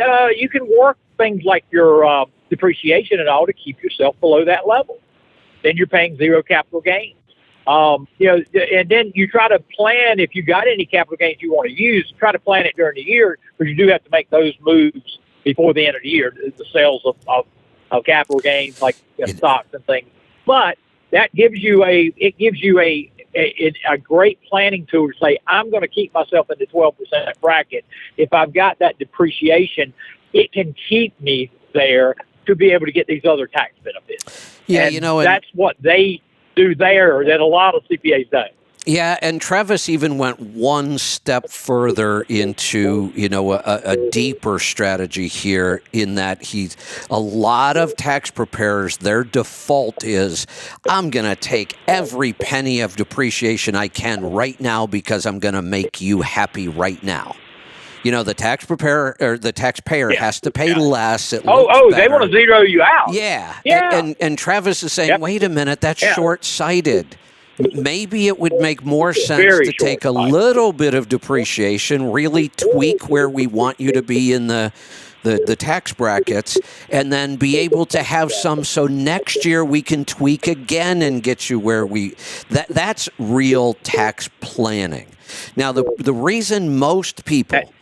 work things like your depreciation and all to keep yourself below that level. Then you're paying zero capital gains. And then you try to plan if you got any capital gains you want to use. Try to plan it during the year because you do have to make those moves before the end of the year. The sales of capital gains like stocks and things, but that gives you a great planning tool to say, I'm going to keep myself in the 12% bracket. If I've got that depreciation, it can keep me there to be able to get these other tax benefits. Yeah, and that's what they do there that a lot of CPAs don't. Yeah, and Travis even went one step further into, a deeper strategy here in that a lot of tax preparers, their default is, I'm going to take every penny of depreciation I can right now because I'm going to make you happy right now. The tax preparer or the taxpayer has to pay less. They want to zero you out. Yeah. And Travis is saying, wait a minute, that's short-sighted. Maybe it would make more sense to take a little bit of depreciation, really tweak where we want you to be in the tax brackets, and then be able to have some so next year we can tweak again and get you where that's real tax planning. Now, the reason most people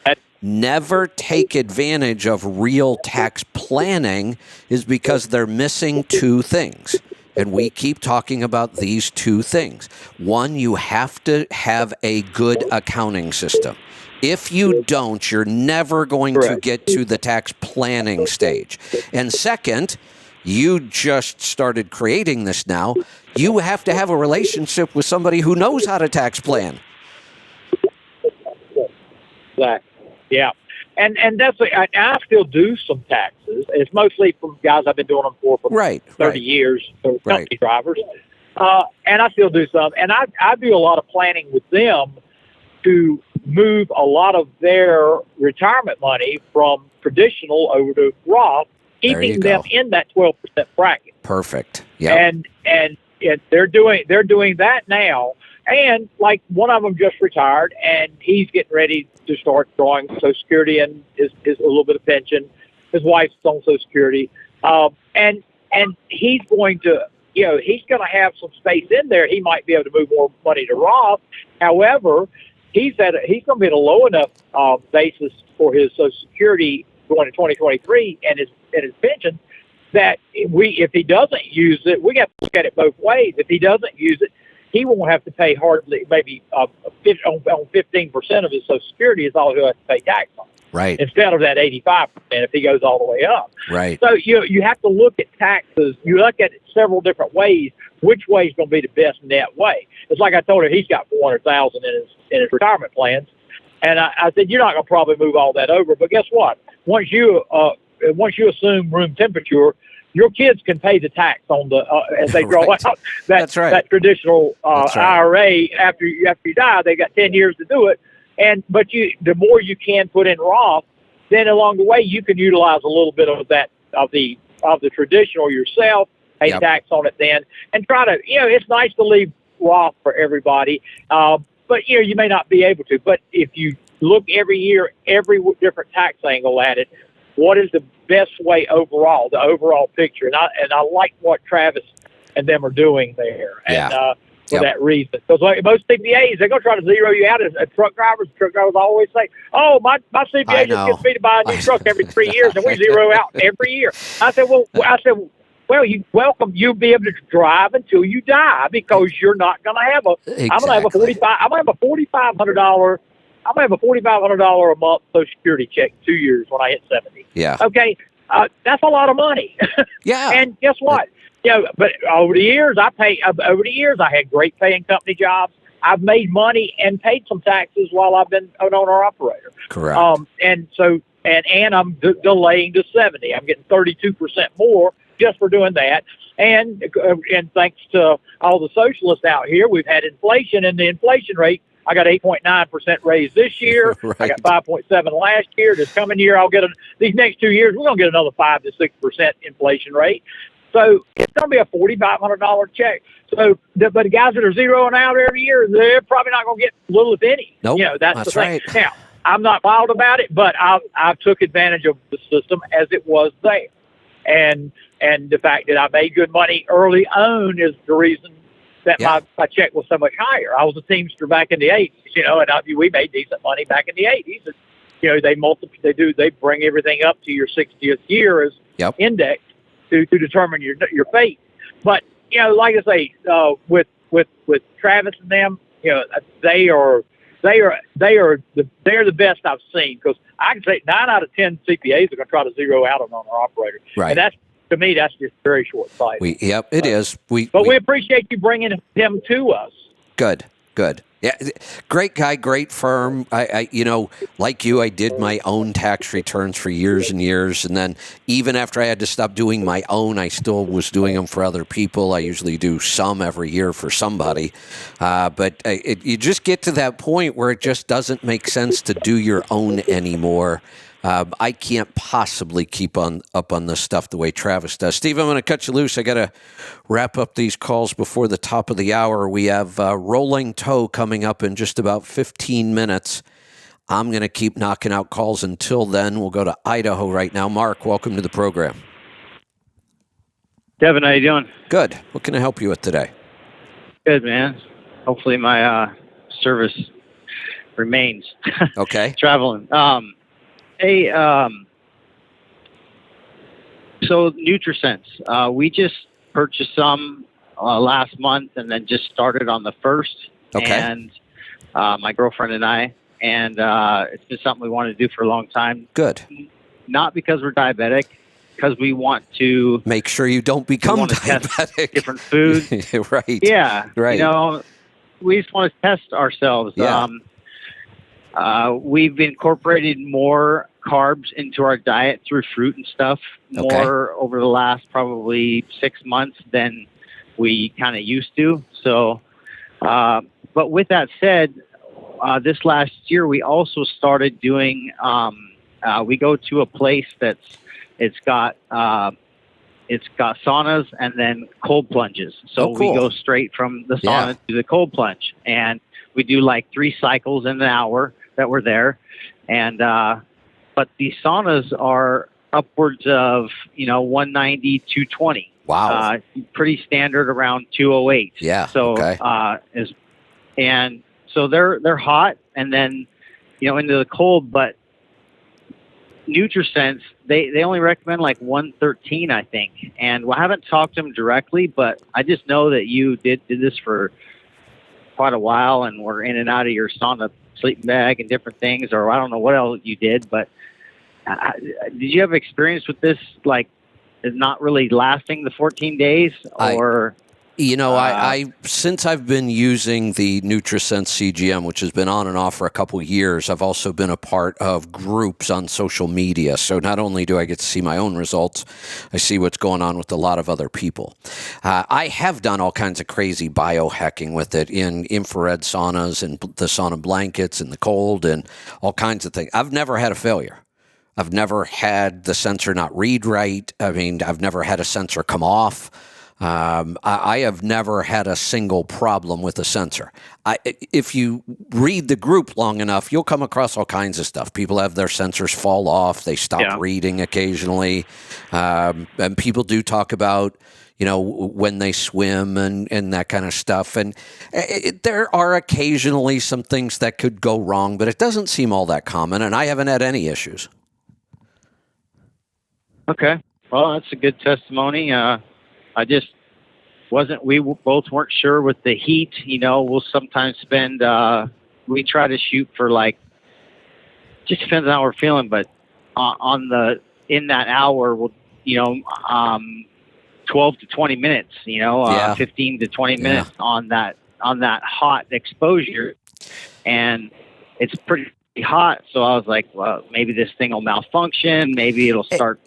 never take advantage of real tax planning is because they're missing two things. And we keep talking about these two things. One, you have to have a good accounting system. If you don't, you're never going to get to the tax planning stage. And second, you just started creating this now. You have to have a relationship with somebody who knows how to tax plan. Exactly. Yeah. And that's I still do some taxes. It's mostly from guys I've been doing them for 30 years, so company drivers. And I still do some. And I do a lot of planning with them to move a lot of their retirement money from traditional over to Roth, keeping them in that 12% bracket. Perfect. Yeah. And they're doing that now. And like one of them just retired, and he's getting ready to start drawing Social Security and his a little bit of pension. His wife's on Social Security, and he's going to he's going to have some space in there. He might be able to move more money to Roth. However, he's going to be at a low enough basis for his Social Security going to 2023 and his pension that if he doesn't use it, we got to look at it both ways. If he doesn't use it, he won't have to pay hardly maybe on 15% of his Social Security is all he'll have to pay tax on. Right. Instead of that 85% if he goes all the way up. Right. So you have to look at taxes. You look at it several different ways. Which way is going to be the best net way? It's like I told him, he's got $400,000 in his retirement plans, and I said you're not going to probably move all that over. But guess what? Once you assume room temperature, your kids can pay the tax on the as they grow Right. out. That's right. That traditional That's right. IRA after you die, they got 10 years to do it. But the more you can put in Roth, then along the way you can utilize a little bit of that of the traditional yourself, pay tax on it then, and try to it's nice to leave Roth for everybody, but you may not be able to. But if you look every year, every different tax angle at it, what is the best way overall, the overall picture? And I like what Travis and them are doing there. And for that reason. Because most CPAs, they're going to try to zero you out as truck drivers. Truck drivers always say, oh, my CPA just gets me to buy a new truck every 3 years, and we zero out every year. I said, well, you'll be able to drive until you die because you're not going to have I'm going to have a $4,500. I'm going to have a $4,500 a month Social Security check 2 years when I hit 70. Yeah. Okay. That's a lot of money. Yeah. And guess what? But over the years, I had great paying company jobs. I've made money and paid some taxes while I've been an owner operator. Correct. And I'm delaying to 70. I'm getting 32% more just for doing that. And thanks to all the socialists out here, we've had inflation, and the inflation rate, I got 8.9% raise this year. Right. I got 5.7 last year. This coming year, I'll get these next 2 years, we're going to get another 5 to 6% inflation rate. So it's going to be a $4,500 check. So, but the guys that are zeroing out every year, they're probably not going to get little if any. Nope, That's the thing. right. Now, I'm not wild about it, but I took advantage of the system as it was there. And the fact that I made good money early on is the reason that my check was so much higher. I was a Teamster back in the 80s, and we made decent money back in the 80s. And, they bring everything up to your 60th year as index to determine your fate. But, like I say, with Travis and them, they're the best I've seen, because I can say 9 out of 10 CPAs are going to try to zero out on our operator. Right. And to me, that's just very short-sighted. It is. We appreciate you bringing him to us. Good. Yeah, great guy, great firm. I like you, I did my own tax returns for years and years, and then even after I had to stop doing my own, I still was doing them for other people. I usually do some every year for somebody, but you just get to that point where it just doesn't make sense to do your own anymore. I can't possibly keep up on this stuff the way Travis does. Steve, I'm going to cut you loose. I got to wrap up these calls before the top of the hour. We have Rolling Toe coming up in just about 15 minutes. I'm going to keep knocking out calls until then. We'll go to Idaho right now. Mark, welcome to the program. Kevin, how you doing? Good. What can I help you with today? Good, man. Hopefully my service remains. Okay. Traveling. Hey, so NutriSense, we just purchased some last month and then just started on the 1st. Okay. And my girlfriend and I, and it's been something we wanted to do for a long time. Good. Not because we're diabetic, because we want to make sure you don't become diabetic. Test different foods. Right. Yeah. Right. We just want to test ourselves. Yeah. We've incorporated more carbs into our diet through fruit and stuff more over the last probably 6 months than we kind of used to. So, but with that said, this last year we also started doing. We go to a place it's got saunas and then cold plunges. So we go straight from the sauna to the cold plunge, and we do like 3 cycles in an hour that we're there. And, but the saunas are upwards of, 190, 220. Wow. Pretty standard around 208. Yeah. So and so they're hot, and then into the cold. But NutriSense, they only recommend like 113, I think. And I haven't talked to them directly, but I just know that you did this for quite a while, and were in and out of your sauna sleeping bag and different things, or I don't know what else you did. But did you have experience with this? Like, is not really lasting the 14 days, or? I since I've been using the NutriSense CGM, which has been on and off for a couple of years, I've also been a part of groups on social media. So not only do I get to see my own results, I see what's going on with a lot of other people. I have done all kinds of crazy biohacking with it in infrared saunas and the sauna blankets and the cold and all kinds of things. I've never had a failure. I've never had the sensor not read right. I mean, I've never had a sensor come off. I have never had a single problem with a sensor. If you read the group long enough, you'll come across all kinds of stuff. People have their sensors fall off. They stop reading occasionally. And people do talk about, when they swim and that kind of stuff. And there are occasionally some things that could go wrong, but it doesn't seem all that common. And I haven't had any issues. Okay. Well, that's a good testimony. I just we both weren't sure with the heat. We'll sometimes spend, we try to shoot for just depends on how we're feeling, but in that hour, we'll, 12 to 20 minutes, 15 to 20 minutes on that hot exposure. And it's pretty hot. So I was like, well, maybe this thing will malfunction. Maybe it'll start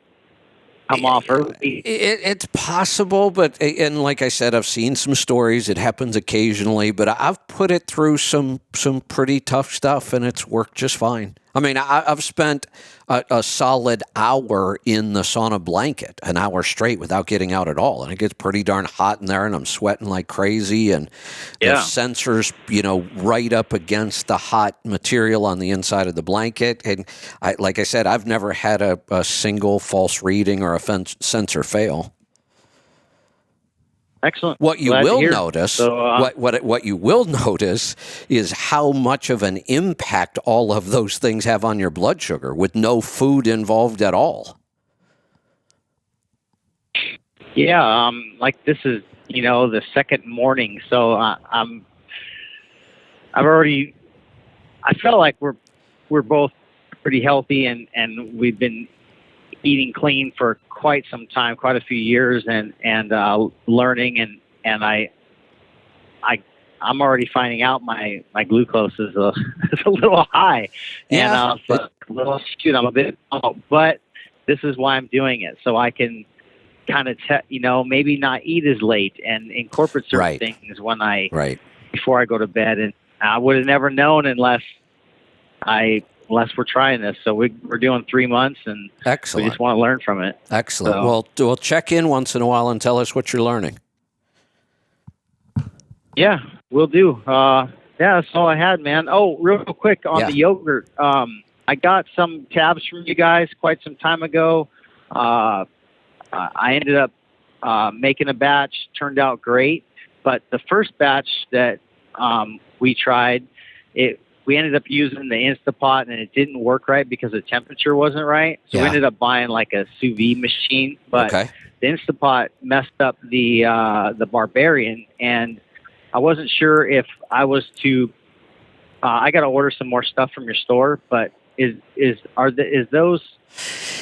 come off early. It's possible, but like I said, I've seen some stories. It happens occasionally, but I've put it through some pretty tough stuff, and it's worked just fine. I mean, I've spent a solid hour in the sauna blanket, an hour straight without getting out at all, and it gets pretty darn hot in there, and I'm sweating like crazy, and the sensors, right up against the hot material on the inside of the blanket. And like I said, I've never had a single false reading or a sensor fail. Excellent. What you will notice, what you will notice is how much of an impact all of those things have on your blood sugar with no food involved at all. Yeah, like this is the second morning, so I felt like we're both pretty healthy, and we've been eating clean for quite some time, quite a few years, and learning, and I'm already finding out my glucose is a little high, and I'm a bit, but this is why I'm doing it, so I can kind of maybe not eat as late and incorporate certain things when before I go to bed, and I would have never known unless we're trying this. So we're doing 3 months, and excellent. We just want to learn from it. Excellent. So, we'll check in once in a while and tell us what you're learning. Yeah, we'll do. That's all I had, man. Oh, real quick on the yogurt. I got some tabs from you guys quite some time ago. I ended up making a batch, turned out great. But the first batch that we tried, we ended up using the Instapot, and it didn't work right because the temperature wasn't right. So we ended up buying like a sous vide machine. But the Instapot messed up the Barbarian, and I wasn't sure if I was to. I got to order some more stuff from your store, but is those?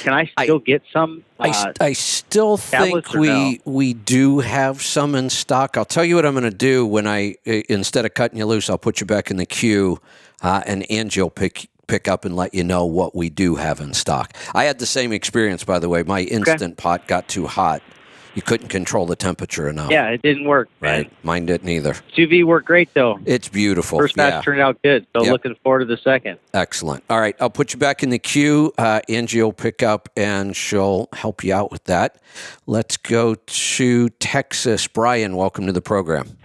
Can I still get some? I still think we do have some in stock. I'll tell you what I'm going to do when instead of cutting you loose, I'll put you back in the queue, and Angie will pick up and let you know what we do have in stock. I had the same experience, by the way. My Instant Pot got too hot. You couldn't control the temperature enough. Yeah, it didn't work. Right. Mine didn't either. Sous vide worked great, though. It's beautiful. First batch turned out good, so looking forward to the second. Excellent. All right, I'll put you back in the queue. Angie will pick up, and she'll help you out with that. Let's go to Texas. Brian, welcome to the program.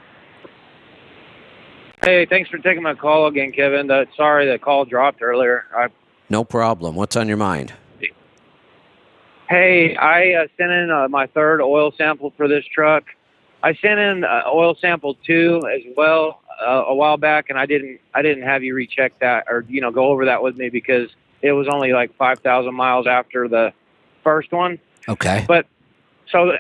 Hey, thanks for taking my call again, Kevin. Sorry the call dropped earlier. No problem. What's on your mind? Hey, I sent in my third oil sample for this truck. I sent in oil sample 2 as well a while back, and I didn't have you recheck that or go over that with me because it was only like 5,000 miles after the first one. Okay. But so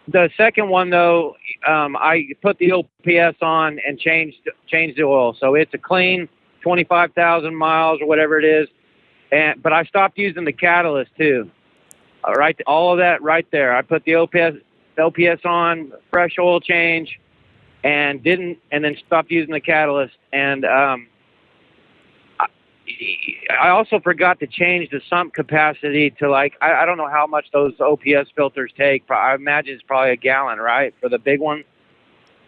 the second one though, I put the OPS on and changed the oil, so it's a clean 25,000 miles or whatever it is. But I stopped using the catalyst too. All right, all of that right there. I put the OPS on, fresh oil change, and then stopped using the catalyst. And I also forgot to change the sump capacity to I don't know how much those OPS filters take. I imagine it's probably a gallon, right, for the big one.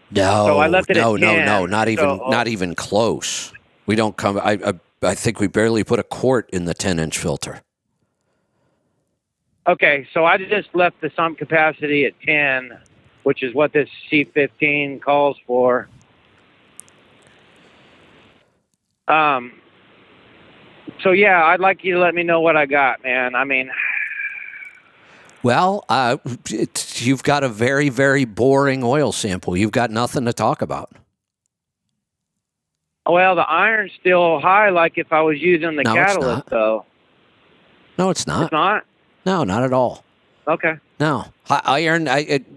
No, so I left it no, at 10. not even close. We don't come. I think we barely put a quart in the 10-inch filter. Okay, so I just left the sump capacity at 10, which is what this C15 calls for. So yeah, I'd like you to let me know what I got, man. I mean, well, you've got a very, very boring oil sample. You've got nothing to talk about. Well, the iron's still high, like if I was using the catalyst, though. No, it's not. It's not? No, not at all. Okay. No. Iron,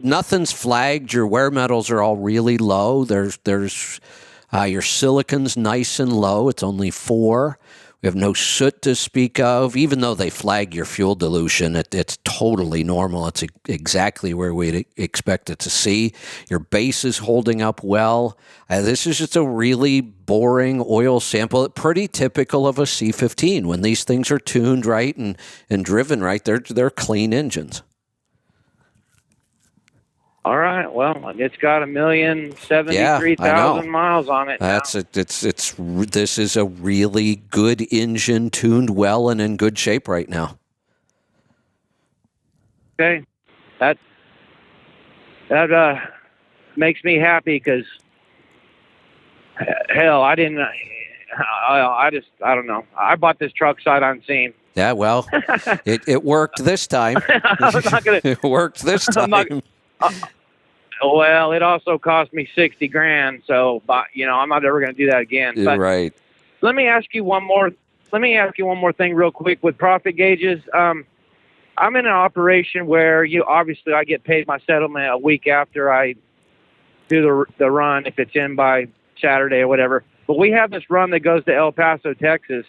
nothing's flagged. Your wear metals are all really low. There's your silicon's nice and low. It's only 4. We have no soot to speak of. Even though they flag your fuel dilution, it's totally normal. It's exactly where we'd expect it to see. Your base is holding up well. This is just a really boring oil sample. Pretty typical of a C15. When these things are tuned right and driven right, they're clean engines. All right. Well, it's got 1,073,000 miles on it. This is a really good engine, tuned well and in good shape right now. Okay, that makes me happy because hell, I didn't. I don't know. I bought this truck sight unseen. Yeah, well, it worked this time. It worked this time. Well, it also cost me $60,000, so I'm not ever going to do that again. But right. Let me ask you one more thing real quick with profit gauges. I'm in an operation where I get paid my settlement a week after I do the run if it's in by Saturday or whatever. But we have this run that goes to El Paso, Texas,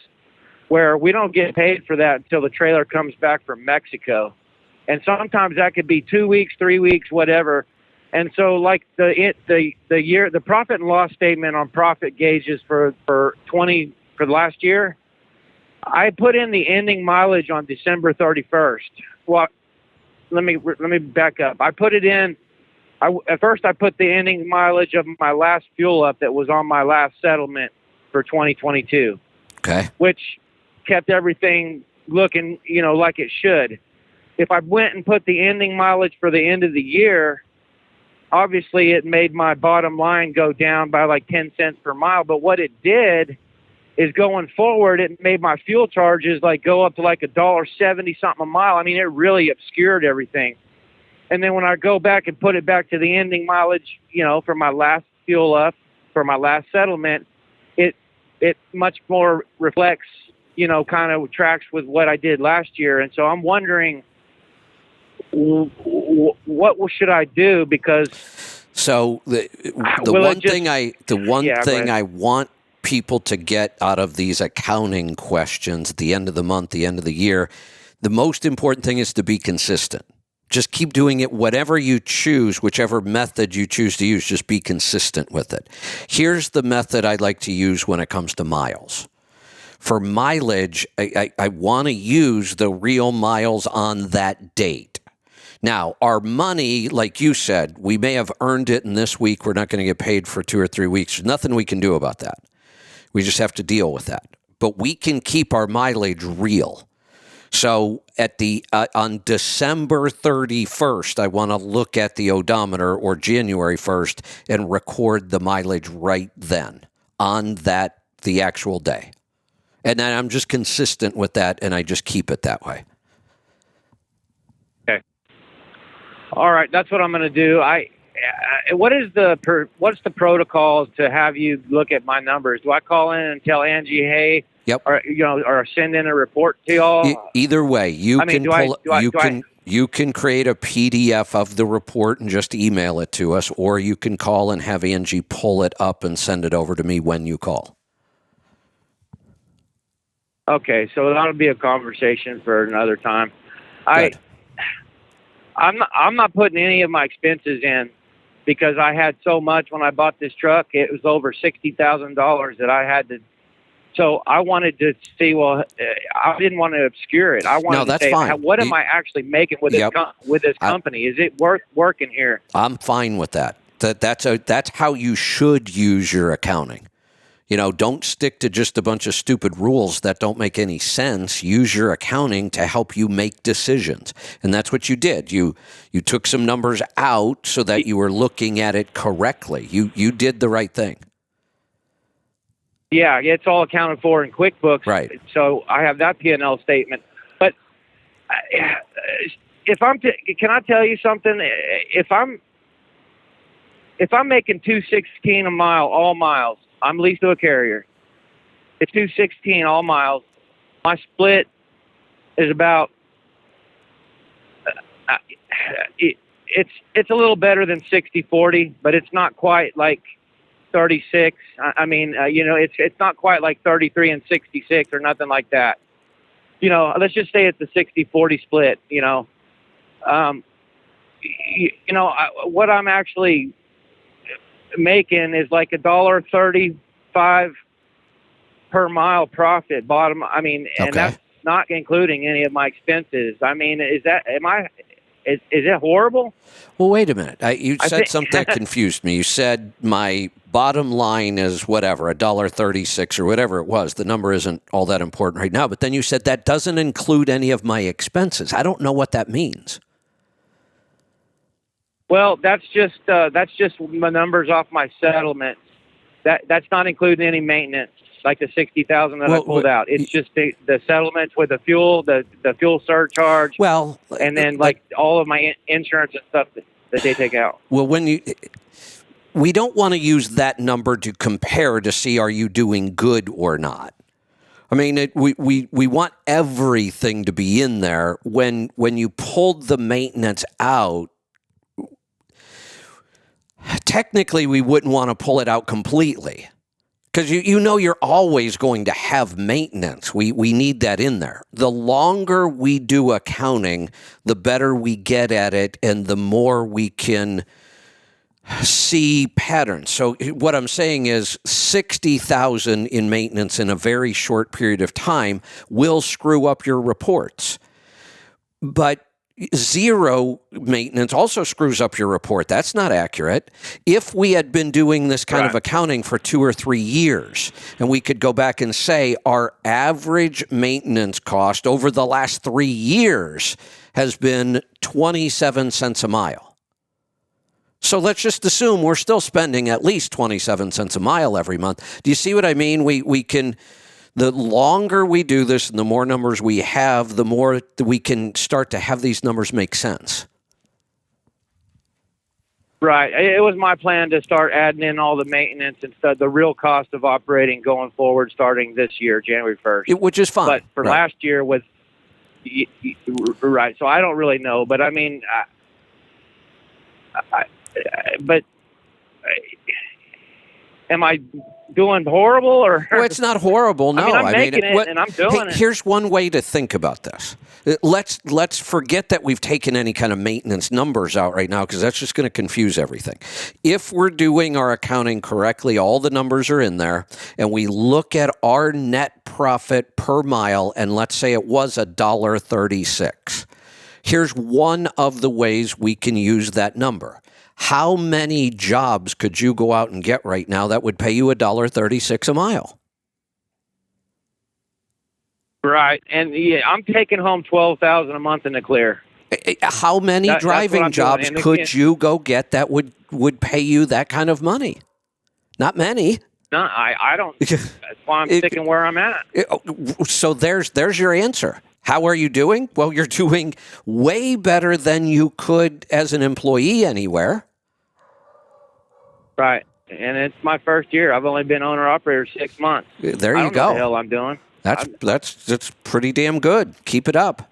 where we don't get paid for that until the trailer comes back from Mexico. And sometimes that could be 2 weeks, 3 weeks, whatever. And so like the profit and loss statement on profit gauges for the last year, I put in the ending mileage on December 31st. Well, let me back up. I put it in. At first I put the ending mileage of my last fuel up that was on my last settlement for 2022. Okay. Which kept everything looking, like it should. If I went and put the ending mileage for the end of the year, obviously it made my bottom line go down by like 10 cents per mile. But what it did is going forward, it made my fuel charges go up to like $1.70 something a mile. I mean, it really obscured everything. And then when I go back and put it back to the ending mileage, for my last fuel up, for my last settlement, it much more reflects, kind of tracks with what I did last year. And so I'm wondering, what should I do? Because the one thing I want people to get out of these accounting questions at the end of the month, the end of the year, the most important thing is to be consistent. Just keep doing it, whatever you choose, whichever method you choose to use, just be consistent with it. Here's the method I like to use when it comes to miles. For mileage, I want to use the real miles on that date. Now, our money, like you said, we may have earned it, and this week we're not going to get paid for 2 or 3 weeks. There's nothing we can do about that. We just have to deal with that. But we can keep our mileage real. So on December 31st, I want to look at the odometer, or January 1st, and record the mileage right then on the actual day. And then I'm just consistent with that, and I just keep it that way. All right, that's what I'm going to do. What's the protocol to have you look at my numbers? Do I call in and tell Angie, hey, Yep. or send in a report to y'all? Either way, you can create a PDF of the report and just email it to us, or you can call and have Angie pull it up and send it over to me when you call. Okay, so that'll be a conversation for another time. Good. I'm not putting any of my expenses in because I had so much when I bought this truck. It was over $60,000 that I had to. So I wanted to see. Well, I didn't want to obscure it. I wanted to say, fine. What am I actually making with this company? Is it worth working here? I'm fine with that. That's how you should use your accounting. Don't stick to just a bunch of stupid rules that don't make any sense. Use your accounting to help you make decisions. And that's what you did. You took some numbers out so that you were looking at it correctly. You did the right thing. Yeah, it's all accounted for in QuickBooks. Right. So I have that P&L statement. But can I tell you something? If I'm making $2.16 a mile, all miles, I'm leased to a carrier. It's $2.16 all miles. My split is about. It's a little better than 60-40, but it's not quite like 36. I mean, it's not quite like 33 and 66 or nothing like that. Let's just say it's a 60-40 split. What I'm actually making is like $1.35 per mile profit bottom. I mean, and that's not including any of my expenses. I mean, is it horrible? Well, wait a minute. You said something that confused me. You said my bottom line is whatever, $1.36 or whatever it was. The number isn't all that important right now. But then you said that doesn't include any of my expenses. I don't know what that means. Well, that's just my numbers off my settlement. That's not including any maintenance, like the $60,000 that I pulled out. It's just the settlements with the fuel, the fuel surcharge. Well, and then like all of my insurance and stuff that they take out. Well, we don't want to use that number to compare to see are you doing good or not. I mean, we want everything to be in there. When you pulled the maintenance out, technically, we wouldn't want to pull it out completely because you're always going to have maintenance. We need that in there. The longer we do accounting, the better we get at it and the more we can see patterns. So what I'm saying is $60,000 in maintenance in a very short period of time will screw up your reports. But zero maintenance also screws up your report. That's not accurate. If we had been doing this kind of accounting for 2 or 3 years, and we could go back and say our average maintenance cost over the last 3 years has been 27 cents a mile. So let's just assume we're still spending at least 27 cents a mile every month. Do you see what I mean? We can. The longer we do this and the more numbers we have, the more we can start to have these numbers make sense. Right. It was my plan to start adding in all the maintenance and stuff, the real cost of operating going forward starting this year, January 1st. Which is fine. But for last year was, right, so I don't really know. But I mean, am I doing horrible or? Well, it's not horrible. No, I'm making it and I'm doing it. Here's one way to think about this. Let's forget that we've taken any kind of maintenance numbers out right now because that's just going to confuse everything. If we're doing our accounting correctly, all the numbers are in there, and we look at our net profit per mile, and let's say it was $1.36. Here's one of the ways we can use that number. How many jobs could you go out and get right now that would pay you $1.36 a mile? Right, and I'm taking home $12,000 a month in the clear. How many driving jobs could you go get that would pay you that kind of money? Not many. No, I don't. That's why I'm sticking where I'm at. So there's your answer. How are you doing? Well, you're doing way better than you could as an employee anywhere. Right. And it's my first year. I've only been owner-operator 6 months. There I you don't go. know what the hell I'm doing. That's pretty damn good. Keep it up.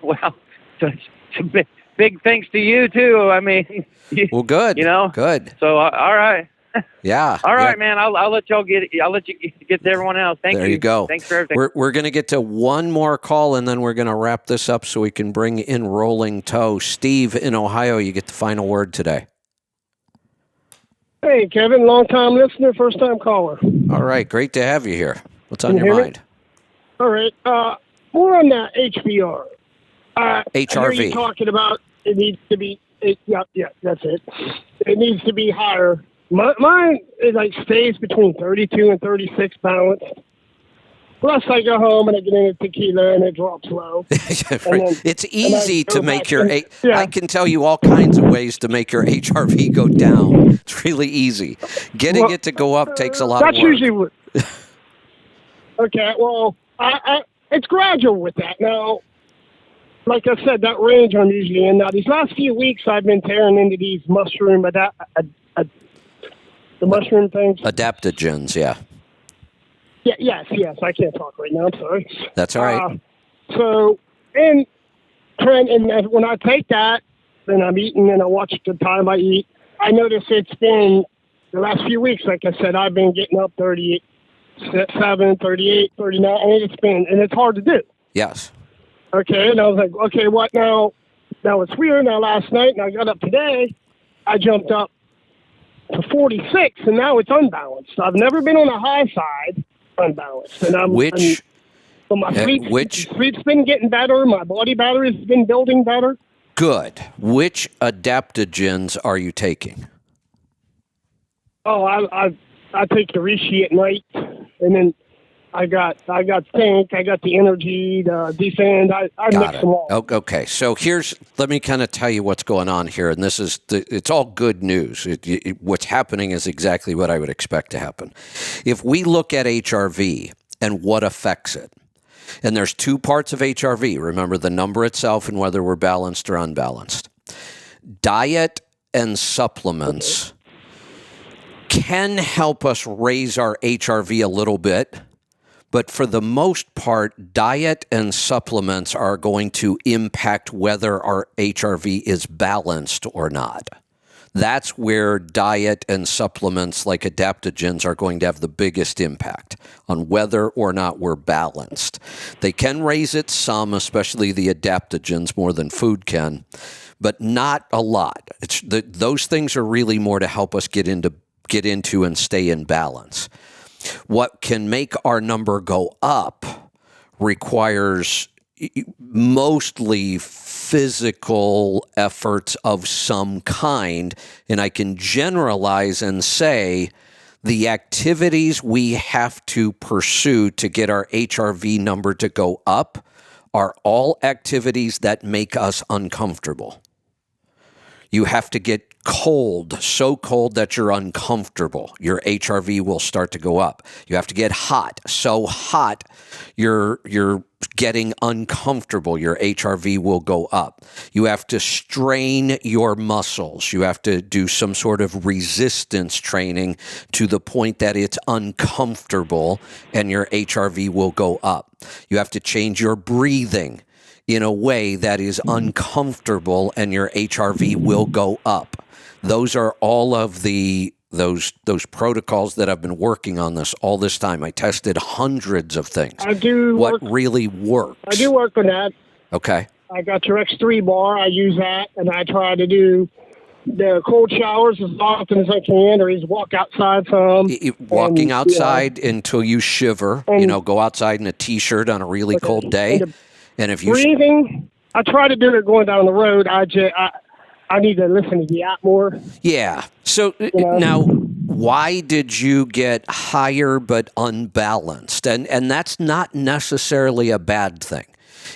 Well, it's a big thanks to you, too. I mean, well, good. Good. So, all right. Yeah. All right, man. I'll let you get to everyone else. Thank you. There you go. Thanks for everything. We're going to get to one more call, and then we're going to wrap this up so we can bring in rolling toe. Steve in Ohio, you get the final word today. Hey, Kevin, long-time listener, first-time caller. All right, great to have you here. What's on your mind? All right, more on that HBR. HRV. I hear you talking about it needs to be. Yeah, that's it. It needs to be higher. Mine is stays between 32 and 36 balanced. Plus, I go home and I get into tequila and it drops low. It's easy to make your... I can tell you all kinds of ways to make your HRV go down. It's really easy. Getting it to go up takes a lot of work. That's usually what... Okay, well, it's gradual with that. Now, like I said, that range I'm usually in. Now, these last few weeks, I've been tearing into these mushroom... the mushroom things. Adaptogens, yeah. Yes. I can't talk right now. I'm sorry. That's all right. And when I take that, and I'm eating, and I watch the time I eat, I notice it's been the last few weeks. Like I said, I've been getting up 37, 38, 39, and it's hard to do. Yes. Okay, and I was like, okay, what now? Now it's weird. Now last night, and I got up today, I jumped up to 46, and now it's unbalanced. I've never been on the high side unbalanced, and my sleep's been getting better. My body battery's been building better. Good. Which adaptogens are you taking? Oh, I take the Rishi at night, and then I got Think, I got the Energy, the Defend. I mix them all. Okay, so let me kind of tell you what's going on here, and it's all good news. What's happening is exactly what I would expect to happen. If we look at HRV and what affects it, and there's two parts of HRV. Remember the number itself and whether we're balanced or unbalanced. Diet and supplements can help us raise our HRV a little bit. But for the most part, diet and supplements are going to impact whether our HRV is balanced or not. That's where diet and supplements like adaptogens are going to have the biggest impact on whether or not we're balanced. They can raise it some, especially the adaptogens, more than food can, but not a lot. Those things are really more to help us get into and stay in balance. What can make our number go up requires mostly physical efforts of some kind, and I can generalize and say the activities we have to pursue to get our HRV number to go up are all activities that make us uncomfortable. You have to get cold, so cold that you're uncomfortable. Your HRV will start to go up. You have to get hot, so hot you're getting uncomfortable. Your HRV will go up. You have to strain your muscles. You have to do some sort of resistance training to the point that it's uncomfortable and your HRV will go up. You have to change your breathing in a way that is uncomfortable and your HRV will go up. Those are all of those protocols that I've been working on all this time. I tested hundreds of things. Really works. I do work on that. Okay. I got your X3 bar. I use that, and I try to do the cold showers as often as I can, or just walk outside some. Walking outside until you shiver. Go outside in a T-shirt on a really cold day. And if you breathing, I try to do it going down the road. I need to listen to the app more. Yeah. So now, why did you get higher but unbalanced? And that's not necessarily a bad thing.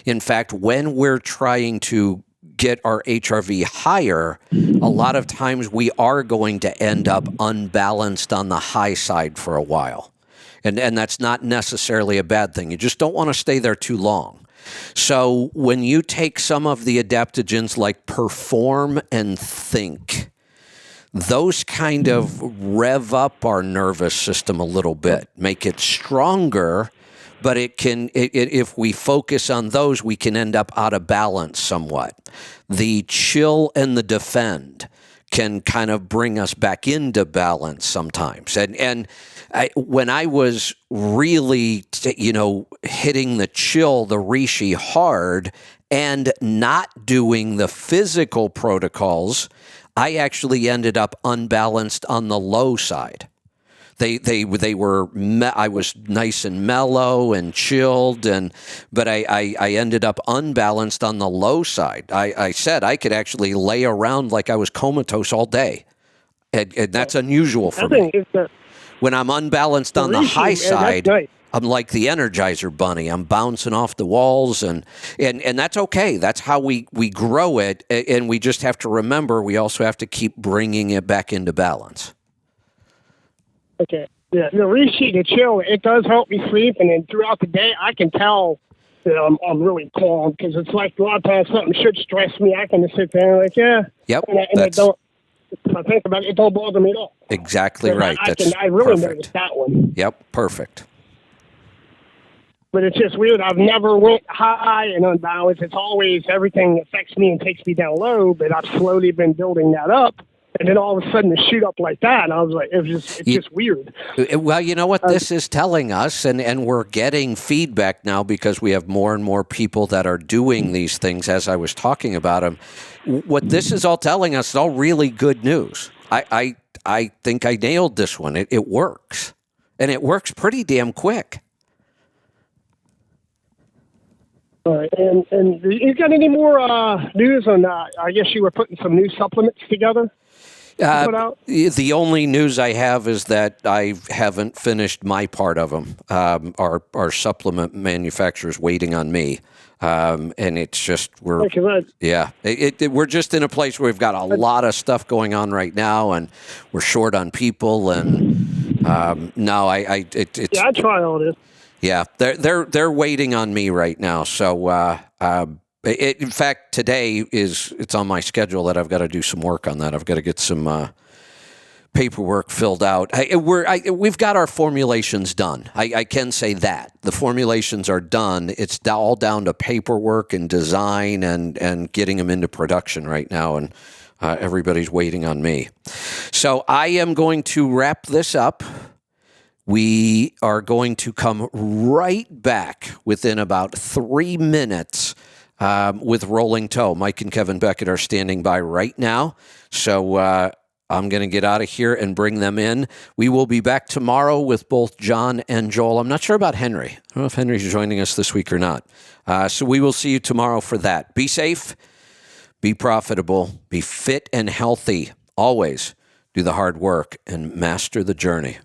In fact, when we're trying to get our HRV higher, a lot of times we are going to end up unbalanced on the high side for a while. And that's not necessarily a bad thing. You just don't want to stay there too long. So when you take some of the adaptogens like Perform and Think, those kind of rev up our nervous system a little bit, make it stronger, but if we focus on those, we can end up out of balance somewhat. The Chill and the Defend can kind of bring us back into balance sometimes. And when I was really, hitting the Chill, the Reishi hard, and not doing the physical protocols, I actually ended up unbalanced on the low side. I was nice and mellow and chilled, but I ended up unbalanced on the low side. I said I could actually lay around like I was comatose all day, and that's unusual for me. When I'm unbalanced on the high side, I'm like the Energizer Bunny. I'm bouncing off the walls, and that's okay. That's how we grow it, and we just have to remember we also have to keep bringing it back into balance. Okay. Yeah, the Reishi, the Chill, it does help me sleep, and then throughout the day, I can tell that I'm really calm, because it's like a lot of times something should stress me. I can just sit there and like, yeah. Yep. And I don't, if I think about it, it don't bother me at all. Exactly right. I really noticed that one. Yep, perfect. But it's just weird. I've never went high and unbalanced. It's always everything affects me and takes me down low, but I've slowly been building that up. And then all of a sudden to shoot up like that, and I was like, it's just weird. Well, you know what this is telling us, and we're getting feedback now because we have more and more people that are doing these things as I was talking about them. What this is all telling us is all really good news. I think I nailed this one. It works. And it works pretty damn quick. All right, and you got any more news on that? I guess you were putting some new supplements together? The only news I have is that I haven't finished my part of them. Our supplement manufacturer's waiting on me, and it's just we're just in a place where we've got a lot of stuff going on right now, and we're short on people. And I try all this. Yeah, they're waiting on me right now. So. In fact, today it's on my schedule that I've got to do some work on that. I've got to get some paperwork filled out. We've got our formulations done. I can say that. The formulations are done. It's all down to paperwork and design and getting them into production right now, and everybody's waiting on me. So I am going to wrap this up. We are going to come right back within about 3 minutes with Rolling Toe. Mike and Kevin Beckett are standing by right now. So I'm going to get out of here and bring them in. We will be back tomorrow with both John and Joel. I'm not sure about Henry. I don't know if Henry's joining us this week or not. So we will see you tomorrow for that. Be safe, be profitable, be fit and healthy. Always do the hard work and master the journey.